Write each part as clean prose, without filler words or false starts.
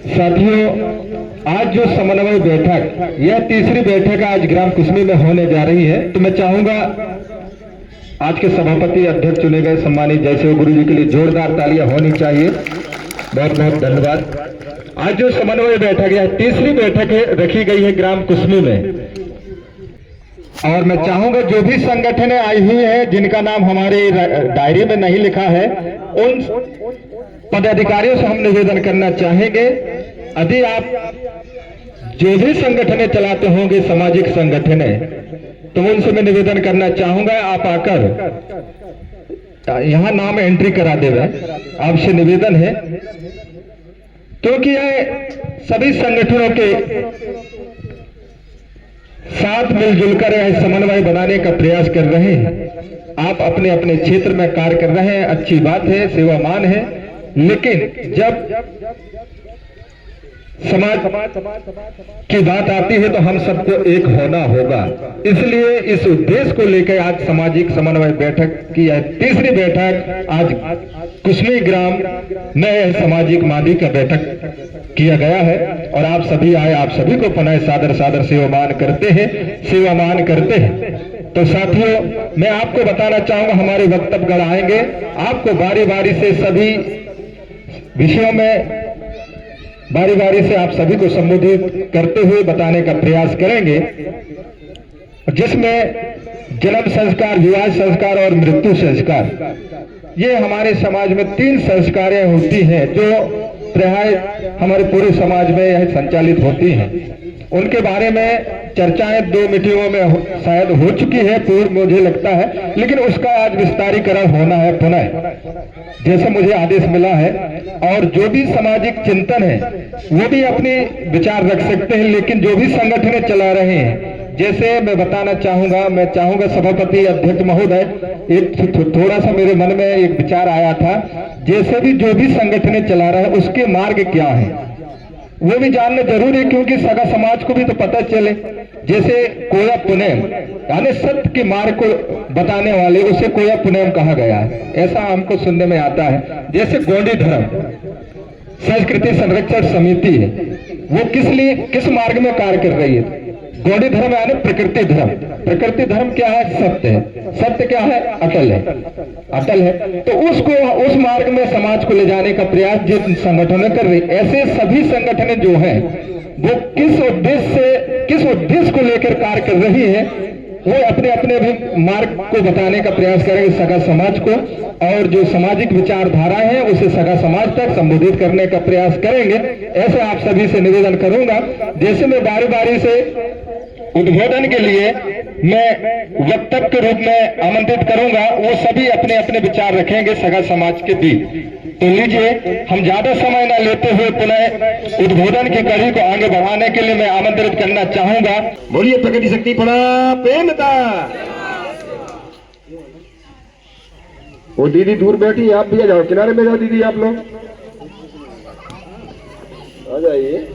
साथियों, आज जो समन्वय बैठक, यह तीसरी बैठक आज ग्राम कुसमी में होने जा रही है। तो मैं चाहूंगा आज के सभापति अध्यक्ष चुने गए सम्मानित जयसेव गुरु जी के लिए जोरदार तालियां होनी चाहिए। बहुत बहुत धन्यवाद। आज जो समन्वय बैठक है, तीसरी बैठक रखी गई है ग्राम कुसमी में, और मैं चाहूंगा जो भी संगठनें आई हुई है जिनका नाम हमारे डायरी में नहीं लिखा है, उन पदाधिकारियों से हम निवेदन करना चाहेंगे, यदि आप जो भी संगठनें चलाते होंगे, सामाजिक संगठनें, तो उनसे मैं निवेदन करना चाहूंगा आप आकर यहां नाम एंट्री करा देवे। आपसे निवेदन है, क्योंकि यह सभी संगठनों के साथ मिलजुल कर यह समन्वय बनाने का प्रयास कर रहे हैं। आप अपने अपने क्षेत्र में कार्य कर रहे हैं, अच्छी बात है, सेवामान है, लेकिन जब समाज की बात आती है तो हम सबको एक होना होगा। इसलिए इस उद्देश्य को लेकर आज सामाजिक समन्वय बैठक की यह तीसरी बैठक आज कुसमी ग्राम में सामाजिक मादी का बैठक किया गया है, और आप सभी आए, आप सभी को पुनः सादर सादर सेवामान करते हैं। तो साथियों, मैं आपको बताना चाहूंगा, हमारे वक्तव्यगण आएंगे, आपको बारी बारी से सभी विषयों में बारी बारी से आप सभी को संबोधित करते हुए बताने का प्रयास करेंगे, जिसमें जन्म संस्कार, विवाह संस्कार और मृत्यु संस्कार, ये हमारे समाज में 3 संस्कारें होती हैं जो प्राय हमारे पूरे समाज में यह संचालित होती हैं। उनके बारे में चर्चाएं 2 मीटिंगों में शायद हो चुकी है, पूर्व मुझे लगता है, लेकिन उसका आज विस्तारीकरण होना है पुनः, जैसे मुझे आदेश मिला है। और जो भी सामाजिक चिंतन है वो भी अपने विचार रख सकते हैं, लेकिन जो भी संगठनें चला रहे हैं, जैसे मैं बताना चाहूंगा, मैं चाहूंगा सभापति अध्यक्ष महोदय, एक थोड़ा सा मेरे मन में एक विचार आया था, जैसे भी जो भी संगठनें चला रहे हैं उसके मार्ग क्या है वो भी जानना जरूरी है, क्योंकि सगा समाज को भी तो पता चले। जैसे कोया पुनेम, यानी सत्य के मार्ग को बताने वाले, उसे कोया पुनेम कहा गया है, ऐसा हमको सुनने में आता है। जैसे गोंडी धर्म संस्कृति संरक्षण समिति है, वो किस मार्ग में कार्य कर रही है? गौड़ी धर्म यानी प्रकृति धर्म। प्रकृति धर्म क्या है? सत्य है। सत्य क्या है? अटल है। तो उस मार्ग में समाज को ले जाने का प्रयास जिन संगठनों कर रही, ऐसे सभी संगठनें जो हैं वो किस उद्देश्य को लेकर कार्य कर रही है, वो अपने अपने भी मार्ग को बताने का प्रयास करेंगे सगा समाज को, और जो सामाजिक विचारधारा है उसे सगा समाज तक संबोधित करने का प्रयास करेंगे। ऐसे आप सभी से निवेदन करूंगा। जैसे मैं बारी बारी से उद्बोधन के लिए मैं वक्तव्य के रूप में आमंत्रित करूंगा, वो सभी अपने अपने विचार रखेंगे सगा समाज के बीच। तो लीजिए, हम ज्यादा समय न लेते हुए पुनः उद्बोधन की कड़ी को आगे बढ़ाने के लिए मैं आमंत्रित करना चाहूंगा। बोलिए प्रगति शक्ति पड़ा प्रेमता। वो दीदी दूर बैठी, आप भी आ जाओ, किनारे में जाओ दीदी, आप लोग आ जाइए।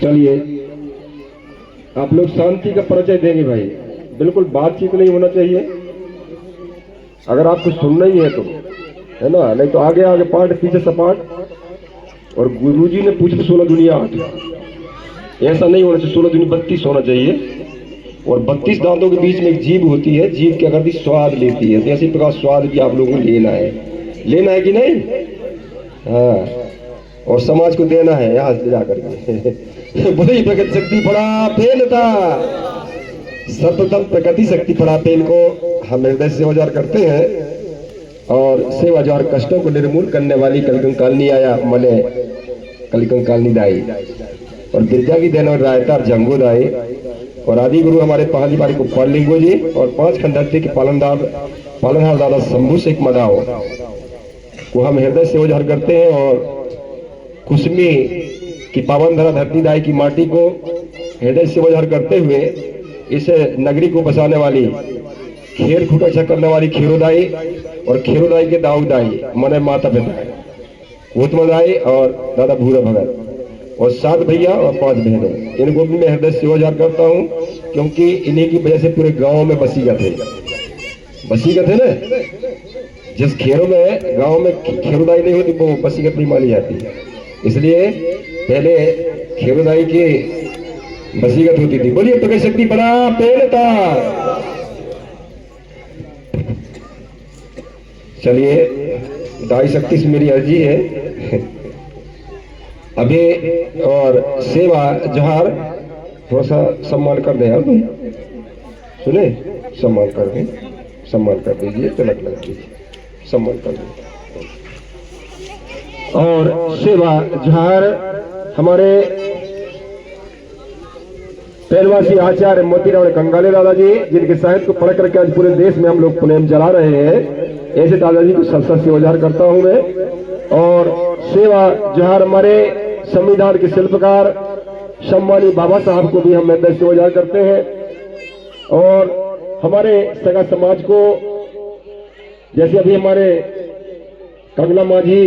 चलिए, आप लोग शांति का परिचय देंगे भाई, बिल्कुल बातचीत नहीं होना चाहिए। अगर आपको सुनना ही है तो, है ना, नहीं तो आगे आगे पाठ, पीछे सपाट। और गुरुजी ने पूछा 16 दुनिया 8, ऐसा नहीं होना चाहिए। 16 दुनिया 32 होना चाहिए। और 32 दांतों के बीच में एक जीभ होती है, जीभ क्या करती? स्वाद लेती है। इसी प्रकार स्वाद भी आप लोगों को लेना है कि नहीं? हाँ, और समाज को देना है यहाँ से जाकर के। बोली प्रगति शक्ति पड़ा पेन था, सततम प्रगति शक्ति पड़ा पेन को हम हृदय से सेवाजार करते हैं। और सेवाजार कष्टों को निर्मूल करने वाली कलिकंकालनी आया मने कलिकंकालनी दाई, और बिरजा की देन और रायतार जंगो दाई, और आदि गुरु हमारे पहाड़ी बाड़ी को पालिंगो जी, और 5 खंडार्थी के पालनहार दादा शंभू शेख मदाओ को हम हृदय से सेवाजार करते हैं। और कुसमी की पावन धरा धरती दाई की माटी को हृदय से सेवाजार करते हुए इस नगरी को बसाने वाली, खेर खूटा अच्छा करने वाली खीरोदाई, और खीरोदाई के दाऊदाई मने माता पिता उत्तमदाई और दादा भूरा भगत, और 7 भैया और 5 बहनें, इनको भी मैं हृदय से सेवाजार करता हूँ, क्योंकि इन्हीं की वजह से पूरे गांव में बसीगत है ना। जिस खेरों में गांव में खेरुदाई नहीं होती वो वसीयत नहीं मानी जाती, इसलिए पहले खेरुदाई की वसीयत होती थी। बोलिए पकड़ शक्ति बड़ा पेड़ता। चलिए दाई शक्ति से मेरी अर्जी है अभी और सेवा जोहार थोड़ा सा सम्मान कर दें आप, सुने सम्मान कर दें, सम्मान कर दीजिए, तिलक लगा दीजिए, सम्मान कर दें। और सेवा जोहार हमारे पहलवासी आचार्य मोतीराम कंगाले दादाजी, जिनके साहित्य को पढ़ करके आज पूरे देश में हम लोग पुलेम जला रहे हैं, ऐसे दादाजी को सर से उजागर करता हूं मैं। और सेवा जोहार हमारे संविधान के शिल्पकार सम्मानी बाबा साहब को भी हम मेदन से उजागर करते हैं। और हमारे सगा समाज को, जैसे अभी हमारे कंगला माझी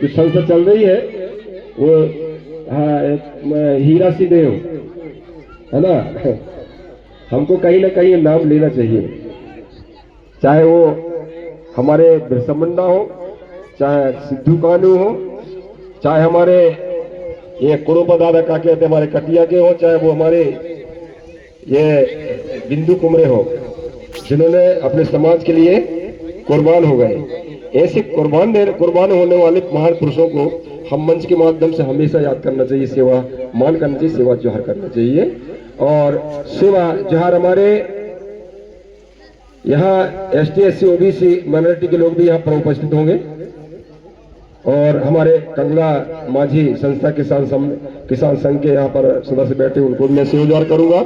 जो संसद चल रही है वो हीरा सिंह देव है ना, हमको कहीं ना कहीं नाम लेना चाहिए, चाहे वो हमारे बिरसा मुंडा हो, चाहे सिद्धू कानू हो, चाहे हमारे ये कुरोपा दादा का कहते हमारे कटिया के हो, चाहे वो हमारे ये बिंदु कुमरे हो, जिन्होंने अपने समाज के लिए कुर्बान हो गए। ऐसे कुर्बान होने वाले महान पुरुषों को हम मंच के माध्यम से हमेशा याद करना चाहिए, सेवा मान करना चाहिए, सेवा जोहार करना चाहिए। और सेवा जोहार हमारे यहाँ ST SC OBC माइनॉरिटी के लोग भी यहाँ पर उपस्थित होंगे। और हमारे कंगला माझी संस्था किसान संघ के यहाँ पर सदस्य बैठे, उनको मैं सेवाजार करूंगा।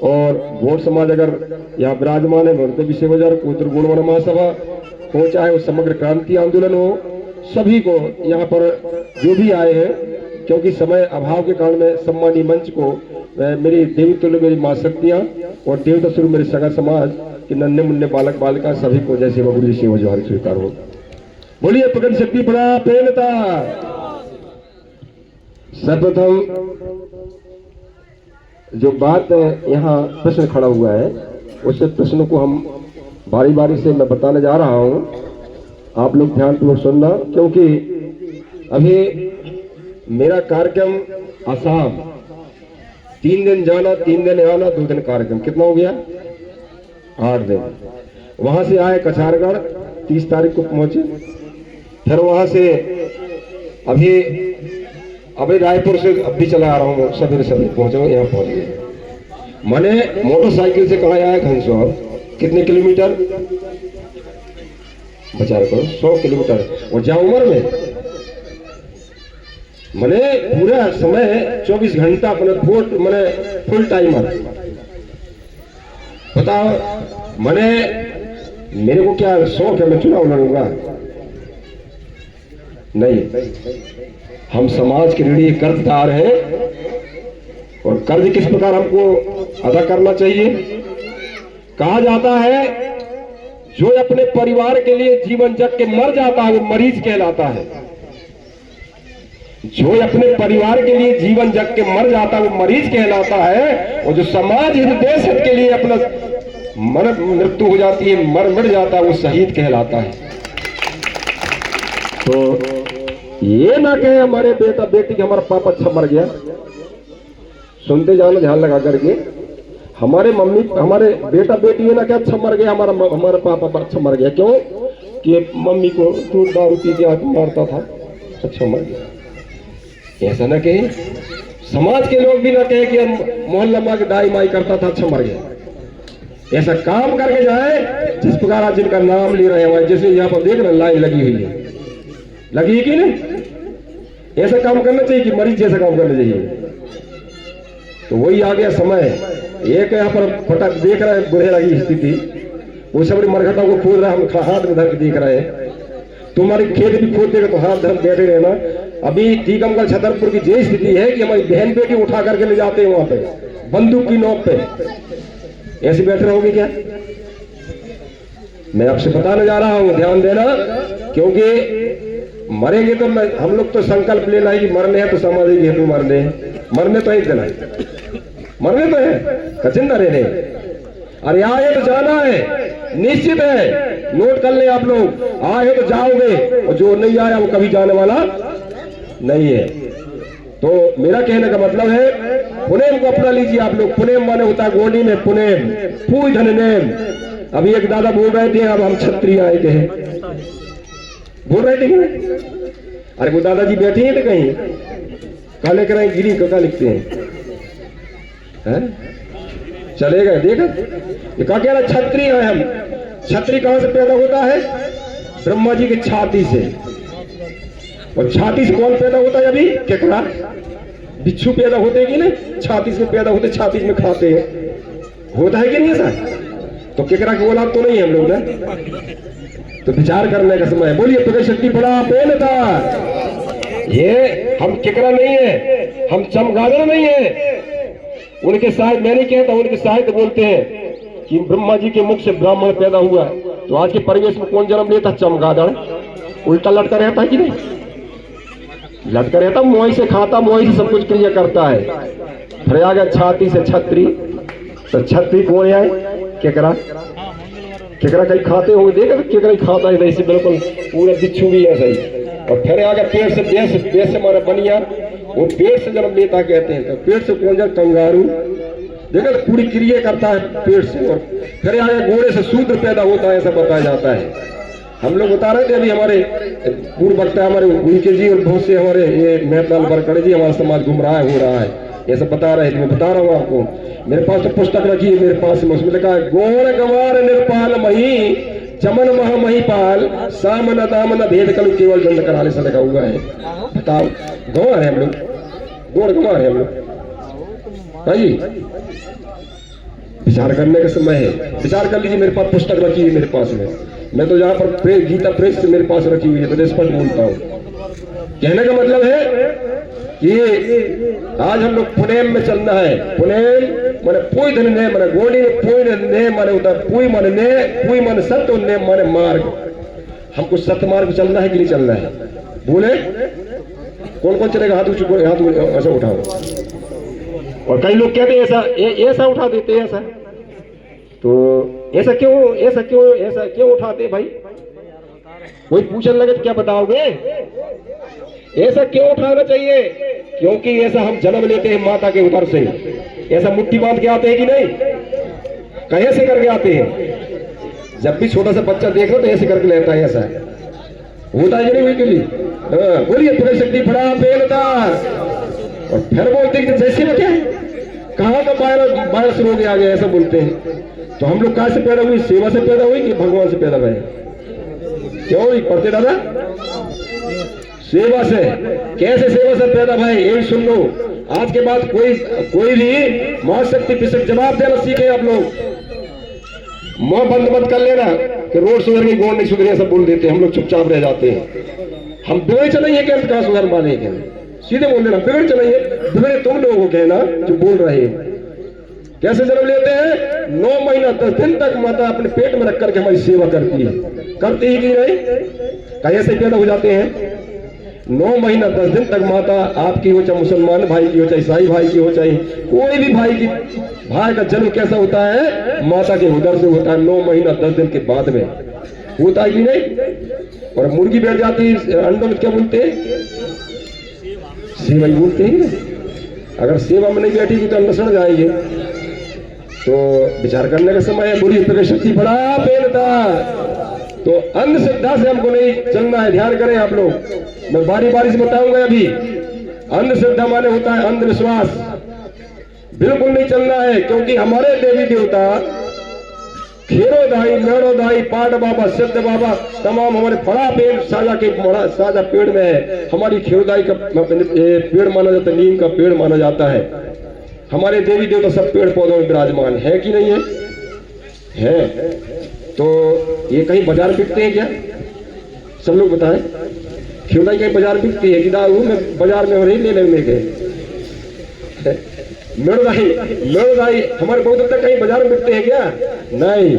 और भोट समाज अगर यहाँ विराजमान है, उनके भी सेवाजार, पुत्र गुणवान महासभा हो, चाहे वो समग्र क्रांति आंदोलन हो, सभी को यहाँ पर जो भी आए हैं, क्योंकि समय अभाव के कारण में सम्मानी मंच को मेरी देवी तुल्य मेरी माँ शक्तियाँ और देवता स्वरूप मेरे सगा समाज के नन्हे मुन्ने बालक बालिका सभी को जैसे बाबू जी सेवा जोहार स्वीकार हो। बोलिए पकड़ शक्ति बड़ा प्रेमता। सर्वप्रथम जो बात यहाँ प्रश्न खड़ा हुआ है, उस प्रश्न को हम बारी बारी से मैं बताने जा रहा हूँ, आप लोग ध्यानपूर्वक सुनना, क्योंकि अभी मेरा कार्यक्रम आसाम 3 दिन जाना 3 दिन आना 2 दिन कार्यक्रम, कितना हो गया 8 दिन। वहां से आए कछारगढ़ 30 तारीख को पहुंचे, फिर वहां से अभी रायपुर से अभी चला आ रहा हूँ, सवेरे सवेरे पहुंचा यहाँ पहुंच गए। मैंने मोटरसाइकिल से कहा आया घनसौर, कितने किलोमीटर बचा करो 100 किलोमीटर, और जहाँ उम्र में मैंने पूरा समय 24 घंटा अपने मैंने फुल टाइमर बताओ। मेरे को क्या शौक है मैं चुनाव लड़ूंगा? नहीं, हम समाज के ऋणी कर्जदार हैं, और कर्ज किस प्रकार हमको अदा करना चाहिए। कहा जाता है जो अपने परिवार के लिए जीवन जग के मर जाता है वो मरीज कहलाता है। जो अपने परिवार के लिए जीवन जग के मर जाता है वो मरीज कहलाता है, और जो समाज हित देश हित के लिए अपना मृत्यु हो जाती है, मर जाता है, वो शहीद कहलाता है। तो ये ना कहे हमारे बेटा बेटी के हमारा पापा अच्छा मर गया, सुनते जाना ध्यान लगा करके, हमारे बेटा बेटी ये ना क्या अच्छा मर गया, हमारा पापा अच्छा मर गया। क्यों? कि मम्मी को दूध दारू पी के मारता था, अच्छा मर गया। ऐसा ना कहे, समाज के लोग भी ना कहे कि मोहल्ला में दाई माई करता था, अच्छा मर गया। ऐसा काम करके जाए जिस प्रकार आज जिनका नाम ले रहे हैं, जैसे यहाँ पर देख रहे लाइन लगी हुई है, लगी है कि नहीं? ऐसा काम करना चाहिए कि मरीज जैसा काम करना चाहिए। तो वही आ गया समय। एक यहाँ पर फटक देख रहे हैं बुढ़ेरा की स्थिति, वो सब मरघटा को खोद रहा है, हम हाथ में धर के देख रहे हैं। तुम्हारे खेत भी खोद देगा तो हाथ धर बैठे रहना। अभी टीकमगढ़ छतरपुर की ये स्थिति है कि हमारी बहन बेटी उठा करके ले जाते हैं वहां पे बंदूक की नोक पे, ऐसे बैठे रहोगे क्या? मैं आपसे बताने जा रहा हूं, ध्यान देना, क्योंकि मरेंगे तो हम लोग तो संकल्प लेना है कि मरने हैं तो समाज के हेतु मरने तो एक दिन है, मरने तो है, कचिन न रहने। अरे आए तो जाना है, निश्चित है। नोट कर ले आप लोग, आए तो जाओगे और जो नहीं आया वो कभी जाने वाला नहीं है। तो मेरा कहने का मतलब है पुनेम को अपना लीजिए आप लोग। पुनेम माने होता है गोंडी में पुनेम, पूज धन नेम। अभी एक दादा बोल रहे थे अब हम क्षत्रिय आए थे, बोल रहे थे कि अरे वो दादाजी बैठे हैं तो कहीं काले कराए गिरी का लिखते हैं, चले गए। देखा ये क्या कह रहा, क्षत्रिय है हम। क्षत्रिय कहां से पैदा होता है? ब्रह्मा जी की छाती से। और छाती से कौन पैदा होता है? अभी केकड़ा बिच्छू पैदा होते कि नहीं, छाती से पैदा होते, छाती में खाते हैं, होता है कि नहीं ऐसा? तो केकड़ा की औलाद तो नहीं है हम लोग ना। तो विचार करने का समय है। बोलिए प्रगति शक्ति बड़ा पेनता। ये हम केकड़ा नहीं है, हम चमगादड़ नहीं है। उनके साहित्य मैं नहीं कहता, उनके साहित्य बोलते हैं कि ब्रह्मा जी के मुख से ब्राह्मण पैदा हुआ। तो आज के परिवेश में कौन जन्म लेता? चमगादड़। उल्टा लटका रहता है कि नहीं? लटका रहता, मोही से खाता, मोही से सब कुछ क्रिया करता है। फिर आ गया छाती से छत्री। तो छत्री कौन है? केकड़ा। केकड़ा कहीं खाते होंगे, देखा तो केकड़ा ही खाता है ऐसे, बिल्कुल पूरा बिच्छू भी ऐसा ही। और फिर आ गया पेड़ से, बेस से मारा बनिया, वो पेड़ से जन्म लेता कहते हैं। तो पेड़ से कौन जाए? कंगारू। देखा तो पूरी क्रिया करता है पेड़ से। और फिर आ गया घोड़े से शूद्र पैदा होता है, ऐसा बताया जाता है। हम लोग बता रहे थे अभी, हमारे पूर्व वक्ता हमारे उनके जी और बहुत से हमारे ये मेहतलाल बरकड़े जी, हमारा समाज गुमराह हो रहा है, ये सब बता रहे थे। मैं बता रहा हूँ आपको, मेरे पास तो पुस्तक रखी है मेरे पास में, उसमें लिखा है गौर गंवार निर्पाल मही चमन महा महिपाल सामन दामन भेद कलु केवल दंड कराने से लिखा हुआ है। बताओ, गंवार है हम लोग, गौर गंवार है हम लोग भाई। विचार करने का समय है, विचार कर लीजिए। मेरे पास पुस्तक रखी है मेरे पास में, मैं तो जहाँ पर गीता प्रेस से मेरे पास रखी हुई है, तो स्पष्ट बोलता हूँ। कहने का मतलब है कि आज हम लोग पुनेम में चलना है। पुनेम माने पुई धन ने माने गोड़ी में पुई ने माने होता है पुई माने ने, पुई माने सत्य और ने माने मार्ग। हमको सत्य मार्ग चलना है कि नहीं चलना है? बोले कौन कौन चलेगा? हाथ ऐसा उठाओ। और कई लोग कहते हैं ऐसा उठा देते हैं ऐसा। तो ऐसा क्यों उठाते भाई? कोई पूछने लगे तो क्या बताओगे? ऐसा क्यों उठाना चाहिए? क्योंकि ऐसा हम जन्म लेते हैं माता के उदर से, ऐसा मुट्ठी बांध के आते हैं कि नहीं? कैसे करके आते हैं? जब भी छोटा सा बच्चा देख लो तो ऐसे करके लेता है, ऐसा होता है कि नहीं? के लिए बोलिए प्रगति शक्ति बड़ा बेलदार। और फिर बोलते हैं कि जैसे में क्या है, कहाँ का वायरस रोग आ गया, ऐसा बोलते हैं। तो हम लोग कहाँ से पैदा हुई? सेवा से पैदा हुई कि भगवान से पैदा हुए? क्यों पढ़ते दादा? सेवा से। कैसे सेवा से पैदा भाई? यही सुन लो, आज के बाद कोई भी महाशक्ति पिछले जवाब देना सीखे आप लोग। मुंह बंद मत कर लेना कि रोड सुधर गई गोड़ नहीं सुधरी, ऐसा बोल देते, हम लोग चुपचाप रह जाते हैं। हम बिगड़ चलाइए क्या? कहाँ सुधर वाले हैं? सीधे बोल देना, बिगड़ चलाइए। बिगड़े तुम लोग हो कहना जो बोल रहे हैं। कैसे जन्म लेते हैं? 9 महीना 10 दिन तक माता अपने पेट में रख करके हमारी सेवा करती है, करती ही कि नहीं? कैसे पैदा हो जाते हैं? 9 महीना 10 दिन तक माता आपकी हो, चाहे मुसलमान भाई की हो, चाहे ईसाई भाई की हो, चाहे कोई भी भाई का जन्म कैसा होता है? माता के उदर से होता है। 9 महीना 10 दिन के बाद में होता है कि नहीं? और मुर्गी बैठ जाती है अंडों में, क्या बोलते हैं? सेवा ही बोलते हैं। अगर सेवा में नहीं बैठेगी तो अंडा सड़ जाएंगे। तो विचार करने का समय है। बुरी प्रगति शक्ति बड़ा बेलता। तो अंधश्रद्धा से हमको नहीं चलना है, ध्यान करें आप लोग। मैं बारी बारी से बताऊंगा अभी। अंधश्रद्धा माने होता है अंधविश्वास, बिल्कुल नहीं चलना है। क्योंकि हमारे देवी देवता खेरोदाई, मेड़ोदाई, पाट बाबा, सिद्ध बाबा, तमाम हमारे बड़ा पेड़ साजा पेड़ में है। हमारी खेरोदाई का पेड़ माना जाता है, नीम का पेड़ माना जाता है। हमारे देवी देवता सब पेड़ पौधों में विराजमान है कि नहीं है? है। तो ये कहीं बाजार बिकते हैं क्या? सब लोग बताएं। खेरोदाई कहीं बाजार बिकती है कि दाऊ मैं बाजार में हो रही ले लेने के? मेड़ोदाई हमारे बौद्ध तक कहीं बाजार में बिकते हैं क्या? नहीं।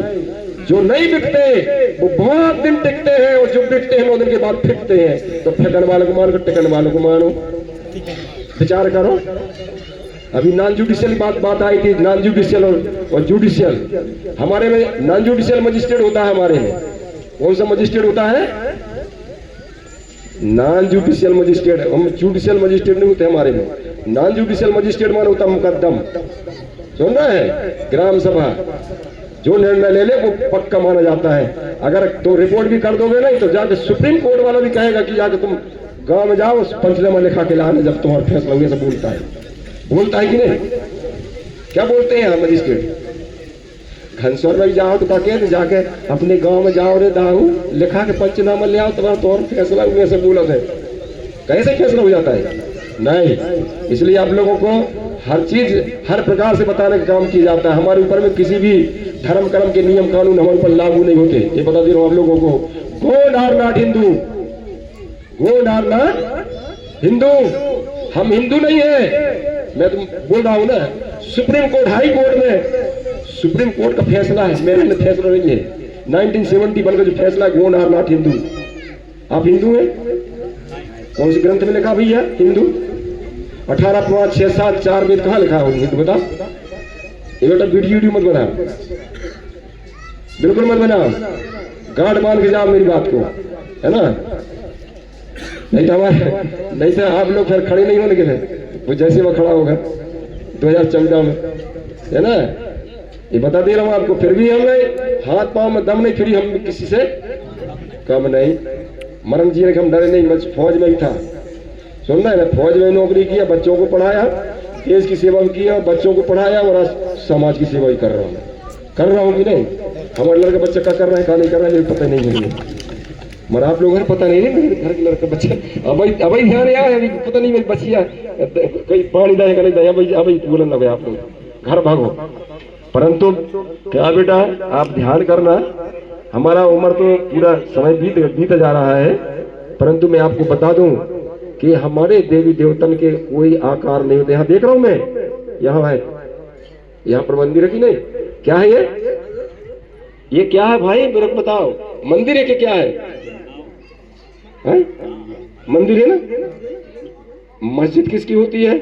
जो नहीं बिकते वो बहुत दिन टिकते हैं, और जो बिकते हैं 9 दिन के बाद फिकते हैं। तो फेंकने वालों को मानो, टिकने वालों को मानो। विचार करो। अभी नॉन जुडिशियल बात आई थी, नॉन जुडिशियल और जुडिशियल। हमारे में नॉन जुडिशियल मजिस्ट्रेट होता है हमारे में, कौन सा मजिस्ट्रेट होता है? Non judicial magistrate. हम जुडिशियल मजिस्ट्रेट नहीं होते हमारे में। नॉन जुडिशियल मजिस्ट्रेट माने होता मुकद्दम। सुन रहे हैं? ग्राम सभा जो निर्णय ले ले वो पक्का माना जाता है। अगर तो रिपोर्ट भी कर दोगे नहीं तो जाके सुप्रीम कोर्ट वाला भी कहेगा कि जाके तुम गांव में जाओ पंचनामा लिखा के लाना जब तुम्हारा फैसला हुआ। सब बोलता है कि नहीं? क्या बोलते हैं यहाँ मजिस्ट्रेट? घनसौर में जाओ तो कहते जाके अपने गांव में जाओ रे दाऊ लिखा के पंचनामा ले आओ तुम्हारा फैसला हुआ। सब बोला है कैसे फैसला हो जाता है? नहीं। इसलिए आप लोगों को हर चीज हर प्रकार से बताने का काम किया जाता है। हमारे ऊपर में किसी भी धर्म कर्म के नियम कानून हमारे ऊपर लागू नहीं होते। ये बता दे रहा हूं आप लोगों को। God are not Hindu, God are not Hindu. हम हिंदू नहीं है। मैं तुम बोल रहा हूं ना, सुप्रीम कोर्ट हाई कोर्ट में सुप्रीम कोर्ट का फैसला है, मेरा फैसला नहीं है। 1971 का जो फैसला है, गॉड आर नॉट हिंदू। आप हिंदू हैं? कौन से ग्रंथ में लिखा भैया हिंदू? 18 5 6 7 4 वेद कहाँ लिखा हो हिंदू? बता। ये बेटा वीडियो मत बना, बिल्कुल मत बना। गांड मान के जाओ मेरी बात को, है ना? नहीं तो आप लोग फिर खड़े नहीं होने के थे। वो जैसे वो खड़ा होगा 2014 में, है ना? ये बता दे रहा हूं आपको। फिर भी हमें हाथ पांव में दम नहीं, फिर हम किसी से कम नहीं। मरण जीने के हम डरे नहीं। बस फौज में भी था, सुन रहे हैं? फौज में नौकरी किया, बच्चों को पढ़ाया, देश की सेवा भी किया, बच्चों को पढ़ाया और आज समाज की सेवा भी कर रहा हूँ कि नहीं? हमारे लड़का बच्चा क्या कर रहा है, क्या नहीं कर रहा है, पता नहीं मुझे। मगर आप लोगों को पता नहीं है मेरे घर के लड़का बच्चा अभी ध्यान आया है, पता नहीं मेरी बच्चिया कोई पानी देगा नहीं देगा, अभी बोलन लगे आप लोग घर भागो। परंतु क्या बेटा आप ध्यान करना, हमारा उम्र तो पूरा समय बीत जा रहा है, परंतु मैं आपको बता दूं कि हमारे देवी देवतन के कोई आकार नहीं होते। यहाँ देख रहा हूं मैं, यहाँ है, यहाँ पर मंदिर है कि नहीं? क्या है ये क्या है भाई मेरे को बताओ? मंदिर है कि क्या है? मंदिर है ना? मस्जिद किसकी होती है?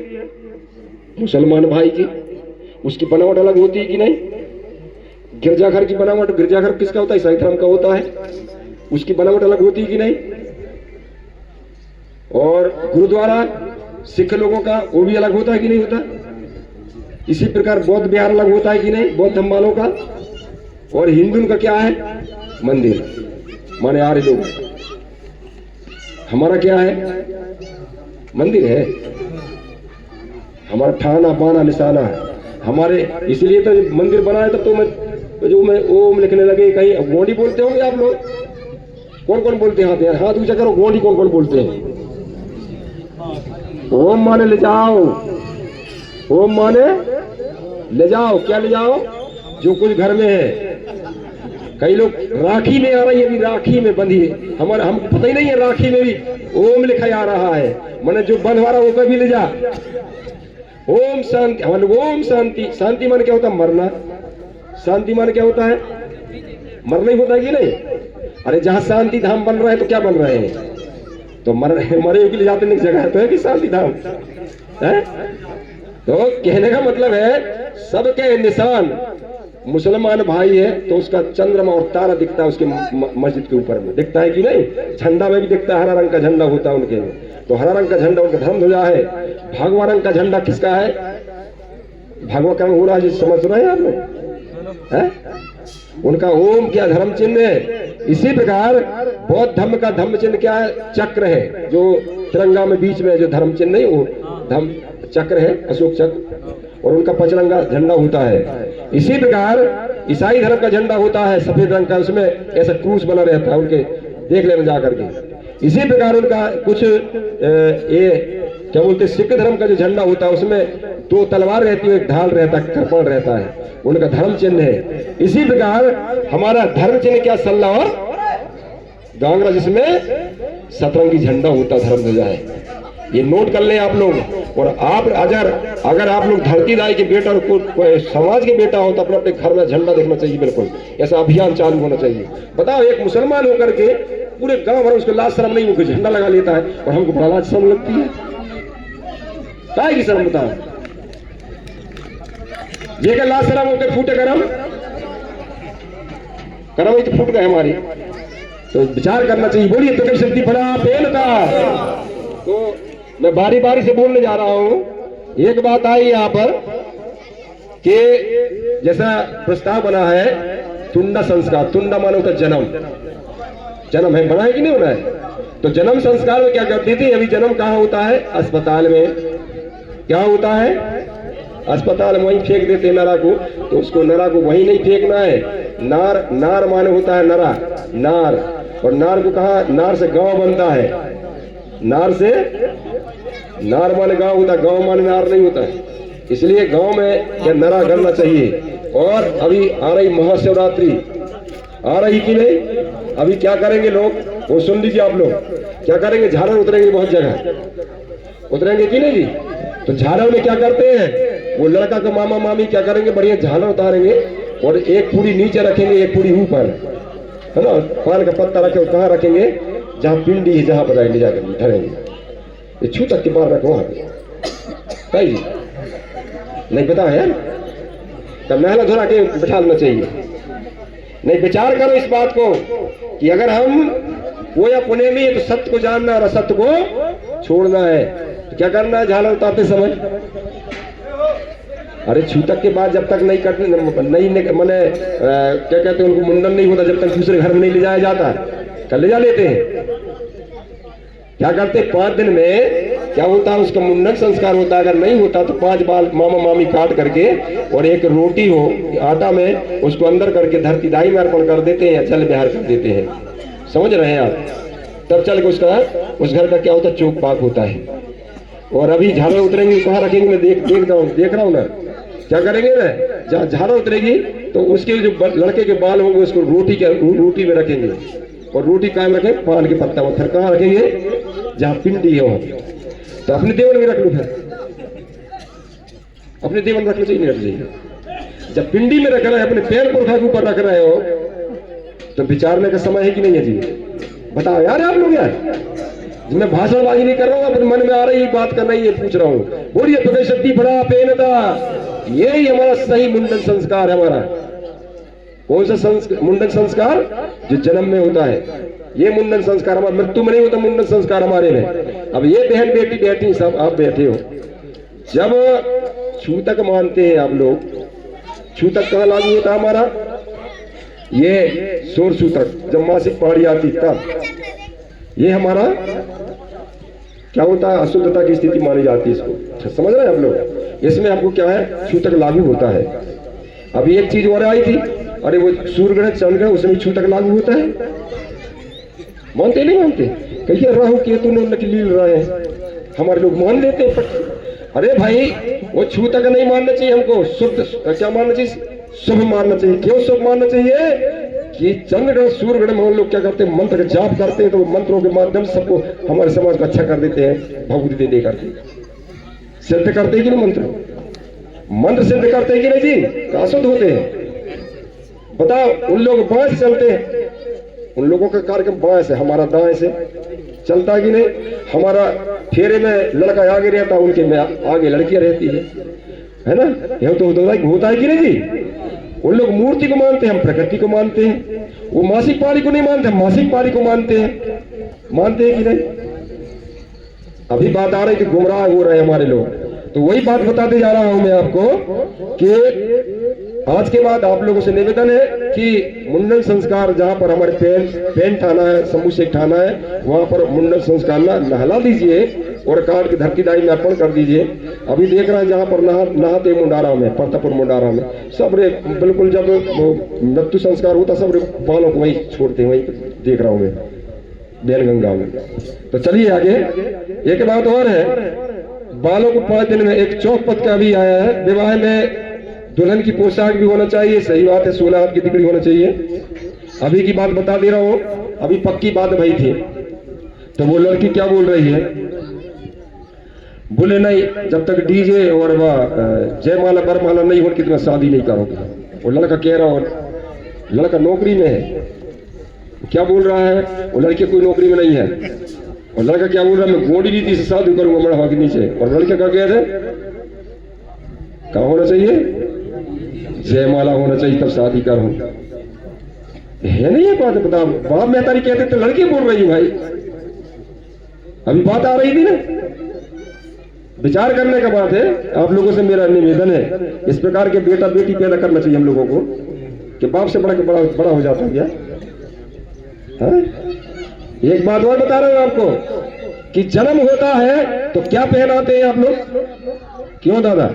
मुसलमान भाई की। उसकी बनावट अलग होती है कि नहीं? गिरजाघर की बनावट, गिरजाघर किसका होता है? ईसाई धर्म का होता है। उसकी बनावट अलग होती है कि नहीं? और गुरुद्वारा सिख लोगों का वो भी अलग होता है कि नहीं होता? इसी प्रकार बौद्ध विहार अलग होता है कि नहीं बौद्ध धर्म वालों का? और हिंदू का क्या है? मंदिर माने आर्य लोग। हमारा क्या है? मंदिर है। हमारा ठाना पाना निशाना हमारे, इसलिए तो मंदिर बनाया तब तो मैं ओम लिखने लगे। कहीं गोंडी बोलते होंगे आप लोग? कौन कौन बोलते हैं? हाथ ऊंचा करो। गोंडी कौन कौन बोलते हैं? ओम माने ले जाओ, ओम माने ले जाओ। क्या ले जाओ? जो कुछ घर में है। कई लोग राखी में आ रही है, अभी राखी में बंधी है। हमारा हम पता ही नहीं है राखी में भी ओम लिखा आ रहा है। मैंने जो बंधवा रहा वो कभी ले जा। ओम शांति, ओम शांति। शांति मान क्या होता है? मरना। शांति मान क्या होता है? मरना ही होता है कि नहीं? अरे जहां शांति धाम बन रहा है तो क्या बन रहे हैं? तो मरे के लिए जाते नहीं जगह तो है कि शांति धाम है? तो कहने का मतलब है सबके निशान। मुसलमान भाई है तो उसका चंद्रमा और तारा दिखता है उसके मस्जिद के ऊपर में, दिखता है कि नहीं? झंडा में भी दिखता है, हरा रंग का झंडा होता है उनके। तो हरा रंग का झंडा उनका धर्म ध्वजा है। भगवा रंग का झंडा किसका है? भगवा का रंग हो रहा है, समझ रहे हैं आप लोग? उनका ओम क्या धर्म चिन्ह है। इसी प्रकार बौद्ध धर्म का धर्म चिन्ह क्या है? चक्र है। जो तिरंगा में बीच में जो धर्म चिन्ह नहीं, वो धर्म चक्र है, अशोक चक्र। और उनका पचरंगा झंडा होता है। इसी प्रकार ईसाई धर्म का झंडा होता है सफेद रंग का, उसमें ऐसा क्रूस बना रहता है, उनके देख लेना जा करके। इसी प्रकार उनका कुछ ये क्या बोलते सिख धर्म का जो झंडा होता है उसमें 2 तलवार रहती है, एक ढाल रहता है, कृपाण रहता है, उनका धर्म चिन्ह है। इसी प्रकार हमारा धर्म चिन्ह क्या? सल्ला और गांगरा, जिसमें सतरंगी झंडा होता धर्म ध्वजा है। ये नोट कर लें आप लोग। और आप अगर आप लोग धरती दाई के बेटा और समाज के बेटा हो तो अपने अपने घर में झंडा देखना चाहिए। बिल्कुल ऐसा अभियान चालू होना चाहिए। बताओ एक मुसलमान होकर के पूरे गांव भर उसको लाज शर्म नहीं, वो झंडा लगा लेता है और हमको बड़ा लाज शर्म लगती है। काय की शर्म बताओ? ये क्या लाज शर्म होकर फूटे करम ही तो फूट गए हमारी। तो विचार करना चाहिए। बोलिए तो कई शक्ति बड़ा पेनता। तो मैं बारी बारी से बोलने जा रहा हूं। एक बात आई यहाँ पर कि जैसा प्रस्ताव बना है तुंडा संस्कार, तुंडा मानो होता जन्म, जन्म है, बना है कि नहीं बना है? तो जन्म संस्कार में क्या करती थी, अभी जन्म कहाँ होता है? अस्पताल में। क्या होता है? अस्पताल में वहीं फेंक देते हैं नरा को। तो उसको नरा को वहीं नहीं फेंकना है। नार, नार माने होता है नरा, नार, और नार को कहा, नार से गांव बनता है। नार से, नार माने गांव होता है, गांव माने नार नहीं होता है। इसलिए गांव में क्या नरा करना चाहिए। और अभी आ रही महाशिवरात्रि, आ रही कि नहीं? अभी क्या करेंगे लोग, वो सुन लीजिए आप लोग, क्या करेंगे, झालर उतरेंगे, बहुत जगह उतरेंगे कि नहीं जी? तो झालर में क्या करते हैं, वो लड़का का मामा मामी क्या करेंगे, बढ़िया झालर उतारेंगे और एक पूरी नीचे रखेंगे, एक पूरी ऊपर, है ना, पान का पत्ता रखे, कहाँ रखेंगे, जहाँ पिंडी है, जहाँ पर ले जाकर धरेंगे। ये छू तक के बाहर रखो, वहां पे जी नहीं पता है, तब महला धरा के बिठाना चाहिए। नहीं, विचार करो इस बात को कि अगर हम वो या पुणे में तो सत्य को जानना और असत्य को छोड़ना है। तो क्या करना है झालर उतारते समय? अरे छूतक के बाद जब तक नहीं कटने नहीं मैंने क्या कहते हैं, उनको मुंडन नहीं होता, जब तक दूसरे घर में नहीं ले जाया जाता, कल ले जा लेते हैं। क्या करते, 5 दिन में क्या होता है, उसका मुंडन संस्कार होता है। अगर नहीं होता तो 5 बाल मामा मामी काट करके और एक रोटी हो आटा में, उसको अंदर करके धरती दाई में अर्पण कर देते हैं या जल विहार कर देते हैं। समझ रहे हैं आप? तब चल के उसका, उस घर का क्या होता है, चौक पाक होता है। और अभी झालर उतरेंगे, कहाँ रखेंगे, मैं देख रहा हूँ ना, क्या करेंगे ना, जहाँ झालर उतरेगी तो उसके जो लड़के के बाल होंगे उसको रोटी में रखेंगे, और रोटी कायम रखेंगे पान के पत्ता में। फिर कहाँ रखेंगे, जहाँ पिंडी है वहां। तो अपने देवन में रख लो, फिर अपने देवन रखना चाहिए, नहीं रख चाहिए। जब पिंडी में रख रहे हैं, अपने पैर पुरखा के ऊपर रख रहे हो, तो विचारने का समय है कि नहीं है जी? बताओ यार आप लोग यार, मैं भाषणबाजी नहीं कर रहा हूँ, अपने मन में आ रही बात करना ही, ये पूछ रहा हूँ। बोलिए तो शक्ति बड़ा पेनता। यही हमारा सही मुंडन संस्कार है। हमारा कौन सा मुंडन संस्कार? जो जन्म में होता है। ये मुंडन संस्कार हमारा मृत्यु में नहीं होता, मुंडन संस्कार हमारे में। अब ये बहन बेटी बैठी, सब आप बैठे हो, जब छूतक मानते हैं आप लोग, छूतक कहाँ लागू होता है हमारा? ये सोर सूतक, जब मासिक पहाड़ी आती तब ये हमारा क्या होता है, अशुद्धता की स्थिति मानी जाती है इसको। समझ रहे हैं आप लोग? इसमें आपको क्या है, छूतक लागू होता है। अभी एक चीज और आई थी, अरे वो सूर्य ग्रह चंद्र ग्रह, उसमें छूतक लागू होता है। मानते नहीं मानते? कहिए राहु केतु लील रहे हैं, हमारे लोग मान लेते हैं। अरे भाई वो छूतक नहीं मानना चाहिए हमको, शुद्ध क्या मानना चाहिए, शुभ मानना चाहिए। क्यों शुभ मानना चाहिए? कि चंद्र ग्रह सूर्य ग्रह में हम लोग क्या करते हैं, मंत्र जाप करते हैं, तो मंत्रों के माध्यम से सबको हमारे समाज को अच्छा कर देते हैं, भगवती दे करके सिद्ध करते हैं कि नहीं, मंत्र सिद्ध करते हैं कि नहीं जी? अशुद्ध होते हैं। बताओ, उन लोग बाएं से चलते हैं, उन लोगों का कार्यक्रम बाएं से, हमारा दाएं से चलता है कि नहीं? हमारा फेरे में लड़का आगे रहता है, उनके में आगे लड़कियां रहती है ना? यह तो होता है कि नहीं जी? उन लोग मूर्ति को मानते हैं, हम प्रकृति को मानते हैं। वो मासिक पाली को नहीं मानते, हम मासिक पाली को मानते हैं। मानते हैं कि नहीं? अभी बात आ रही कि गुमराह हो रहे हैं हमारे लोग। तो वही बात बताते जा रहा हूं मैं आपको कि आज के बाद आप लोगों से निवेदन है कि मुंडन संस्कार जहां पर हमारे पेन ठाना है, समूह से ठाना है, वहां पर मुंडन संस्कार नहला दीजिए और काट के धरती दाई में अर्पण कर दीजिए। अभी देख रहे हैं जहां पर नहाते मुंडारा में, परतापुर मुंडारा में, सब रे बिल्कुल जब मृत्यु संस्कार होता सब रे बालों को वही छोड़ते हैं, वही देख रहा हूं मैं बेलगंगा में। तो चलिए आगे। एक बात और है, बालों को 5 दिन में एक चौकपत का भी आया है। विवाह में दुल्हन की पोशाक भी होना चाहिए, सही बात है, 16 हाथ की तिकड़ी होना चाहिए। अभी की बात बता दे रहा हूं, अभी पक्की बात भई थी। तो वो लड़की क्या बोल रही है, बोले नहीं जब तक डीजे और जयमाला बरमाला नहीं हो कि मैं शादी नहीं करूंगा। वो लड़का कह रहा हो, लड़का नौकरी में है, क्या बोल रहा है, वो लड़की कोई नौकरी में नहीं है। और लड़का क्या बोल रहा है, मैं गोड़ी रीति से शादी करूंगा मेरा हक नीचे। और लड़के का कह रहे कहा होना चाहिए, जयमाला होना चाहिए तब शादी करूं। है नहीं ये बात, बताओ। बाप महतारी कहते तो लड़की बोल रही है भाई, अभी बात आ रही थी ना। विचार करने का बात है। आप लोगों से मेरा निवेदन है, इस प्रकार के बेटा बेटी पैदा करना चाहिए हम लोगों को, कि बाप से बड़ा हो जाता है क्या? हाँ? एक बात और बता रहा हूं आपको कि जन्म होता है तो क्या पहनाते हैं आप लोग? क्यों दादा,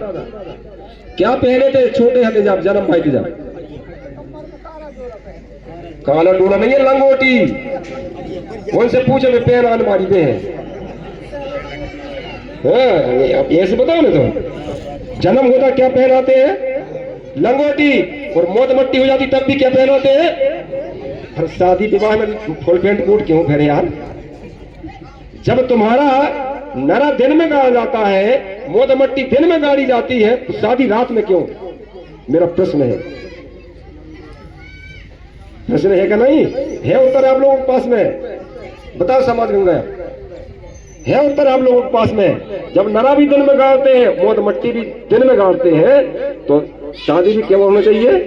क्या पहने थे छोटे हथे जब जन्म पाई थी? जब काला डोला नहीं है, लंगोटी। उनसे पूछो मैं पहन अलमारी पे है। हाँ, ऐसे बताओ ना। तो जन्म होता क्या पहनाते हैं? लंगोटी। और मौत मट्टी हो जाती तब भी क्या पहनाते हैं? हर शादी विवाह में फुल पैंट कोट क्यों पहने यार? जब तुम्हारा नरा दिन में गाड़ा जाता है, मौत मट्टी दिन में गाड़ी जाती है, तो शादी रात में क्यों? मेरा प्रश्न है। प्रश्न है क्या? नहीं है उत्तर आप लोगों के पास में? बताओ समाज गंगा, है उत्तर आप लोगों के पास में? जब नरा भी दिन में गाड़ते हैं, मौत मट्टी भी दिन में गाड़ते हैं, तो शादी भी क्यों होना चाहिए?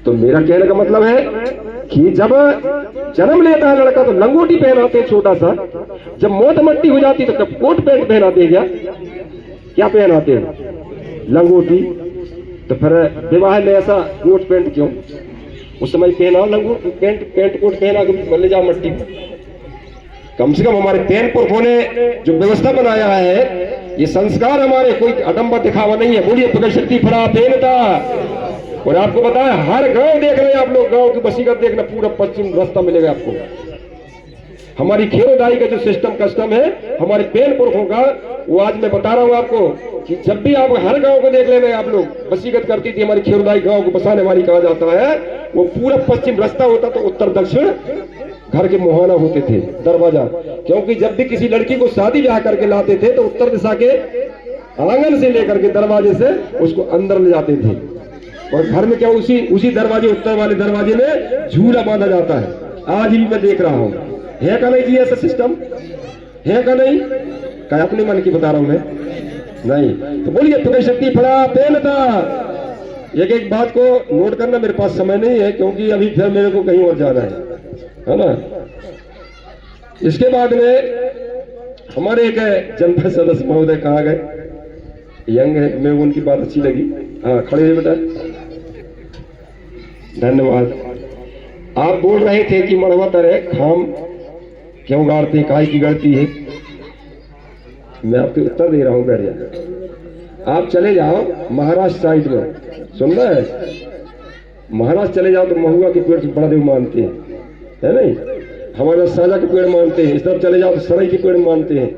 तो मेरा कहने का मतलब है कि जब जन्म लेता है लड़का तो लंगोटी पहनाते हैं छोटा सा, जब मौत मट्टी हो जाती तो कोट पैंट पहनाते हैं। क्या पहनाते हैं? लंगोटी। तो फिर विवाह में ऐसा कोट पैंट क्यों? उस समय पहना लंगोटी पैंट कोट पहना ले जाओ मट्टी। कम से कम हमारे पैन पुरखों ने जो व्यवस्था बनाया है, ये संस्कार हमारे, कोई अडंबर दिखावा नहीं है। बोलिए पकड़ शक्ति फड़ा पेनता। और आपको बताया हर गांव देख रहे हैं आप लोग, गांव की बसीगत देखना, पूरा पश्चिम रास्ता मिलेगा आपको। हमारी खेरोदाई का जो सिस्टम कस्टम है हमारे पेन पुरखों का, वो आज मैं बता रहा हूं आपको कि जब भी आप हर गांव को देख लेना, आप लोग बसीगत करती थी हमारी खेरोदाई, गांव को बसाने वाली कहा जाता है, वो पूरा पश्चिम रास्ता होता तो उत्तर दक्षिण घर के मुहाना होते थे, दरवाजा। क्योंकि जब भी किसी लड़की को शादी ब्याह करके लाते थे तो उत्तर दिशा के आंगन से लेकर के दरवाजे से उसको अंदर ले जाते थे, और घर में क्या उसी दरवाजे, उत्तर वाले दरवाजे में झूला बांधा जाता है। आज भी मैं देख रहा हूं, है का नहीं जी ऐसा सिस्टम? है का नहीं? क्या अपने मन की बता रहा हूं मैं? नहीं। तो बोलिए पकड़ शक्ति फड़ा पेनता। एक एक बात को नोट करना, मेरे पास समय नहीं है क्योंकि अभी फिर मेरे को कहीं और जाना है ना। इसके बाद में हमारे एक जनपद सदस्य महोदय कहाँ गए? यंग है, मैं उनकी बात अच्छी लगी। हाँ खड़े हुए बेटा, धन्यवाद। आप बोल रहे थे कि मड़वा तरह खाम क्यों गाड़ते, काहे की गलती है? मैं आपको उत्तर दे रहा हूं, बैठ जाए। आप चले जाओ महाराष्ट्र साइड में, सुन रहे हैं? महाराष्ट्र चले जाओ तो महुआ के पेड़ से बड़ा देव मानते हैं, है नहीं? हमारे साजा के पेड़ मानते हैं। इस तरफ चले जाओ तो सराय के पेड़ मानते हैं,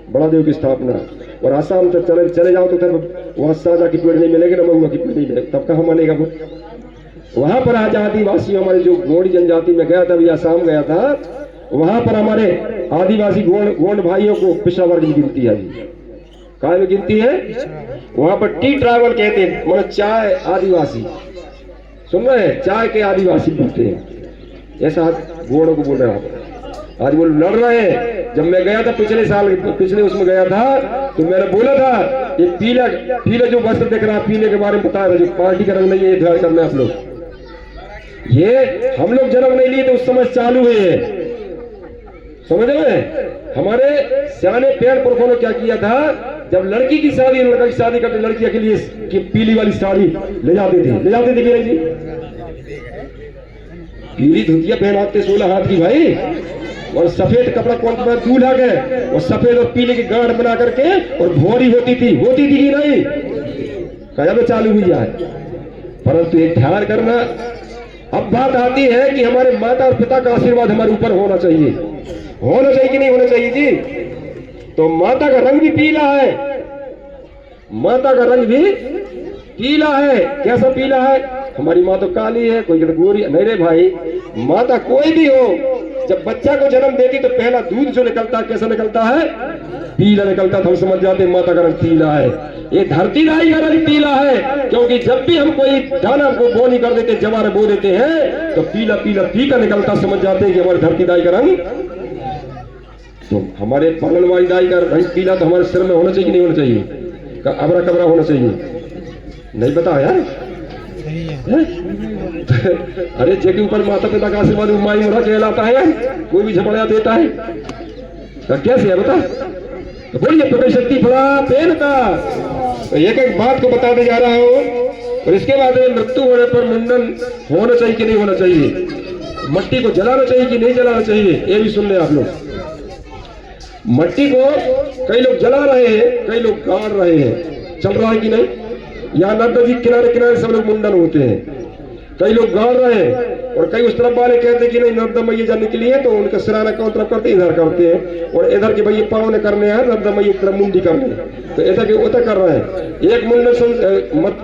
बड़ा देव की स्थापना। और आसाम तक चले जाओ तो फिर वहां साजा के पेड़ नहीं मिलेंगे ना महुआ के पेड़ नहीं मिलेगा, तब कहाँ मानेगा वो? वहां पर आज आदिवासी हमारे जो गोंड जनजाति में गया था, अभी आसाम गया था, वहां पर हमारे आदिवासी गोंड भाइयों को पिछड़ा वर्ग की गिनती है। काय में गिनती है? वहां पर टी ट्राइबल कहते हैं, मतलब चाय आदिवासी, सुन रहे हैं? चाय के आदिवासी बोलते हैं, ऐसा गोंडों को बोल रहे हैं। आज वो लड़ रहे हैं। जब मैं गया था पिछले साल, पिछले उसमें गया था, तो मैंने बोला था ये पीला जो वस्त्र देख रहा है, पीले के बारे में बताया था, जो पार्टी का रंग नहीं है, ध्यान करना आप लोग। ये हम लोग जन्म नहीं लिए तो उस समय चालू है, समझ रहे हैं? हमारे सियाने पेड़ पुरखों ने क्या किया था, जब लड़की की शादी, लड़का की शादी करते, लड़कियों के लिए पीली वाली साड़ी ले जाते थे मेरे जी। पीली धुतिया पहनाते 16 हाथ की भाई, और सफेद कपड़ा कौन सा दूल्हा के, और सफेद और पीले की गांठ बना करके, और भौरी होती थी कि नहीं? कया में चालू हुई है। परंतु एक ध्यान करना, अब बात आती है कि हमारे माता और पिता का आशीर्वाद हमारे ऊपर होना चाहिए कि नहीं होना चाहिए जी? तो माता का रंग भी पीला है, माता का रंग भी पीला है। कैसा पीला है? हमारी माँ तो काली है, कोई कहते गोरी, नहीं रे भाई, माता कोई भी हो, जब बच्चा को जन्म देती तो पहला दूध जो निकलता है कैसा निकलता है? पीला निकलता था। हम समझ जाते हैं माता का रंग पीला है। ये धरती दाई का रंग पीला है, क्योंकि जब भी हम कोई दाना को बोनी कर देते, जवार बो देते हैं, तो पीला पीला फीका निकलता, समझ जाते हैं कि हमारे धरती दाई का रंग। तो हमारे पालन वाली दाई का रंग पीला तो हमारे सिर में होना चाहिए कि नहीं होना चाहिए? अबरा कबरा होना चाहिए? नहीं पता यार, अरे जगह ऊपर माता पिता का आशीर्वाद माई मुरा कहलाता है यार, कोई भी झपड़ा देता है तो कैसे है बता। तो बोलिए प्रकट शक्ति फला पेन का। तो एक एक बात को बताने जा रहा हूँ और इसके बाद मृत्यु होने पर मुंडन होना चाहिए कि नहीं होना चाहिए, मट्टी को जलाना चाहिए कि नहीं जलाना चाहिए, ये भी सुन ले आप लोग। मट्टी को कई लोग जला रहे हैं, कई लोग गाड़ रहे हैं, चल रहा है कि नहीं। यहाँ नर्मदा जी किनारे किनारे सब लोग मुंडन होते हैं, कई लोग गाड़ रहे हैं और कई उस तरफ वाले कहते हैं कि नहीं नर्मदा मैया जाने के लिए, तो उनका सिराना कौन तरफ करते इधर करते हैं, और इधर के भाई पाँव ने करने हैं नर्मदा मैया की तरफ मुंडी करने, तो इधर के उधर कर रहे हैं। एक मुंडन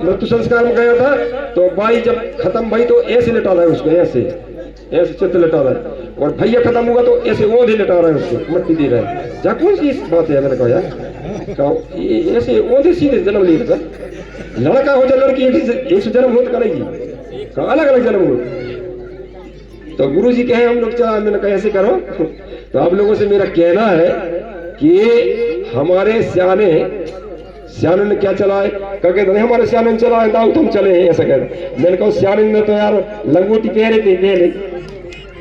मृत्यु संस्कार में गया था तो बाई जब खत्म भाई तो ऐसे लिटा रहा है उसको, ऐसे चित्र लिटा रहा है, और भैया खत्म हुआ तो ऐसे ओंधे लिटा रहा है उसको, मट्टी दे रहा है। जा कौन सी बात है, मैंने कहा यार ऐसे ओंधे सीधे जन्म लिए था, लड़का हो जाए लड़की एक से जन्म हो तो करेगी, अलग अलग जन्म हो। तो गुरु जी कहे हम लोग चला, मैंने कहा ऐसे करो। तो आप लोगों से मेरा कहना है कि हमारे सियाने ने क्या चला है, कहते नहीं हमारे सियाने ने चला है दाऊ तुम चले हैं, ऐसा कहते। मैंने कहा सियाने ने तो यार लंगोटी पहने थे पहले,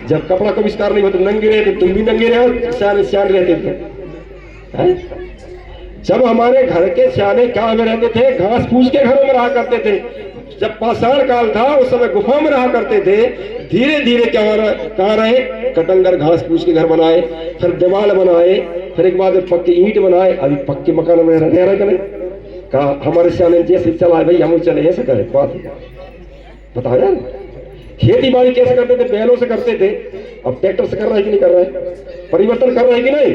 जब कपड़ा का विस्तार नहीं होता नंगे रहे थे, तुम भी नंगे रहे, सियाने रहते थे। जब हमारे घर के सियाने गांव में रहते थे, घास फूस के घरों में रहा करते थे, जब पाषाण काल था उस समय गुफा में रहा करते थे। धीरे धीरे कहाँ रहे, कटंगर घास फूस के घर बनाए, फिर दीवार बनाए, फिर एक बाद पक्के ईंट बनाए, अभी पक्के मकान में रह रहे करें। कहा हमारे सियाने जैसे चला है भाई हम चले, ऐसे करें बात बताओ यार। खेती बाड़ी कैसे करते थे, बैलों से करते थे, अब ट्रैक्टर से कर रहा है कि नहीं कर रहा है, परिवर्तन कर रहा है कि नहीं।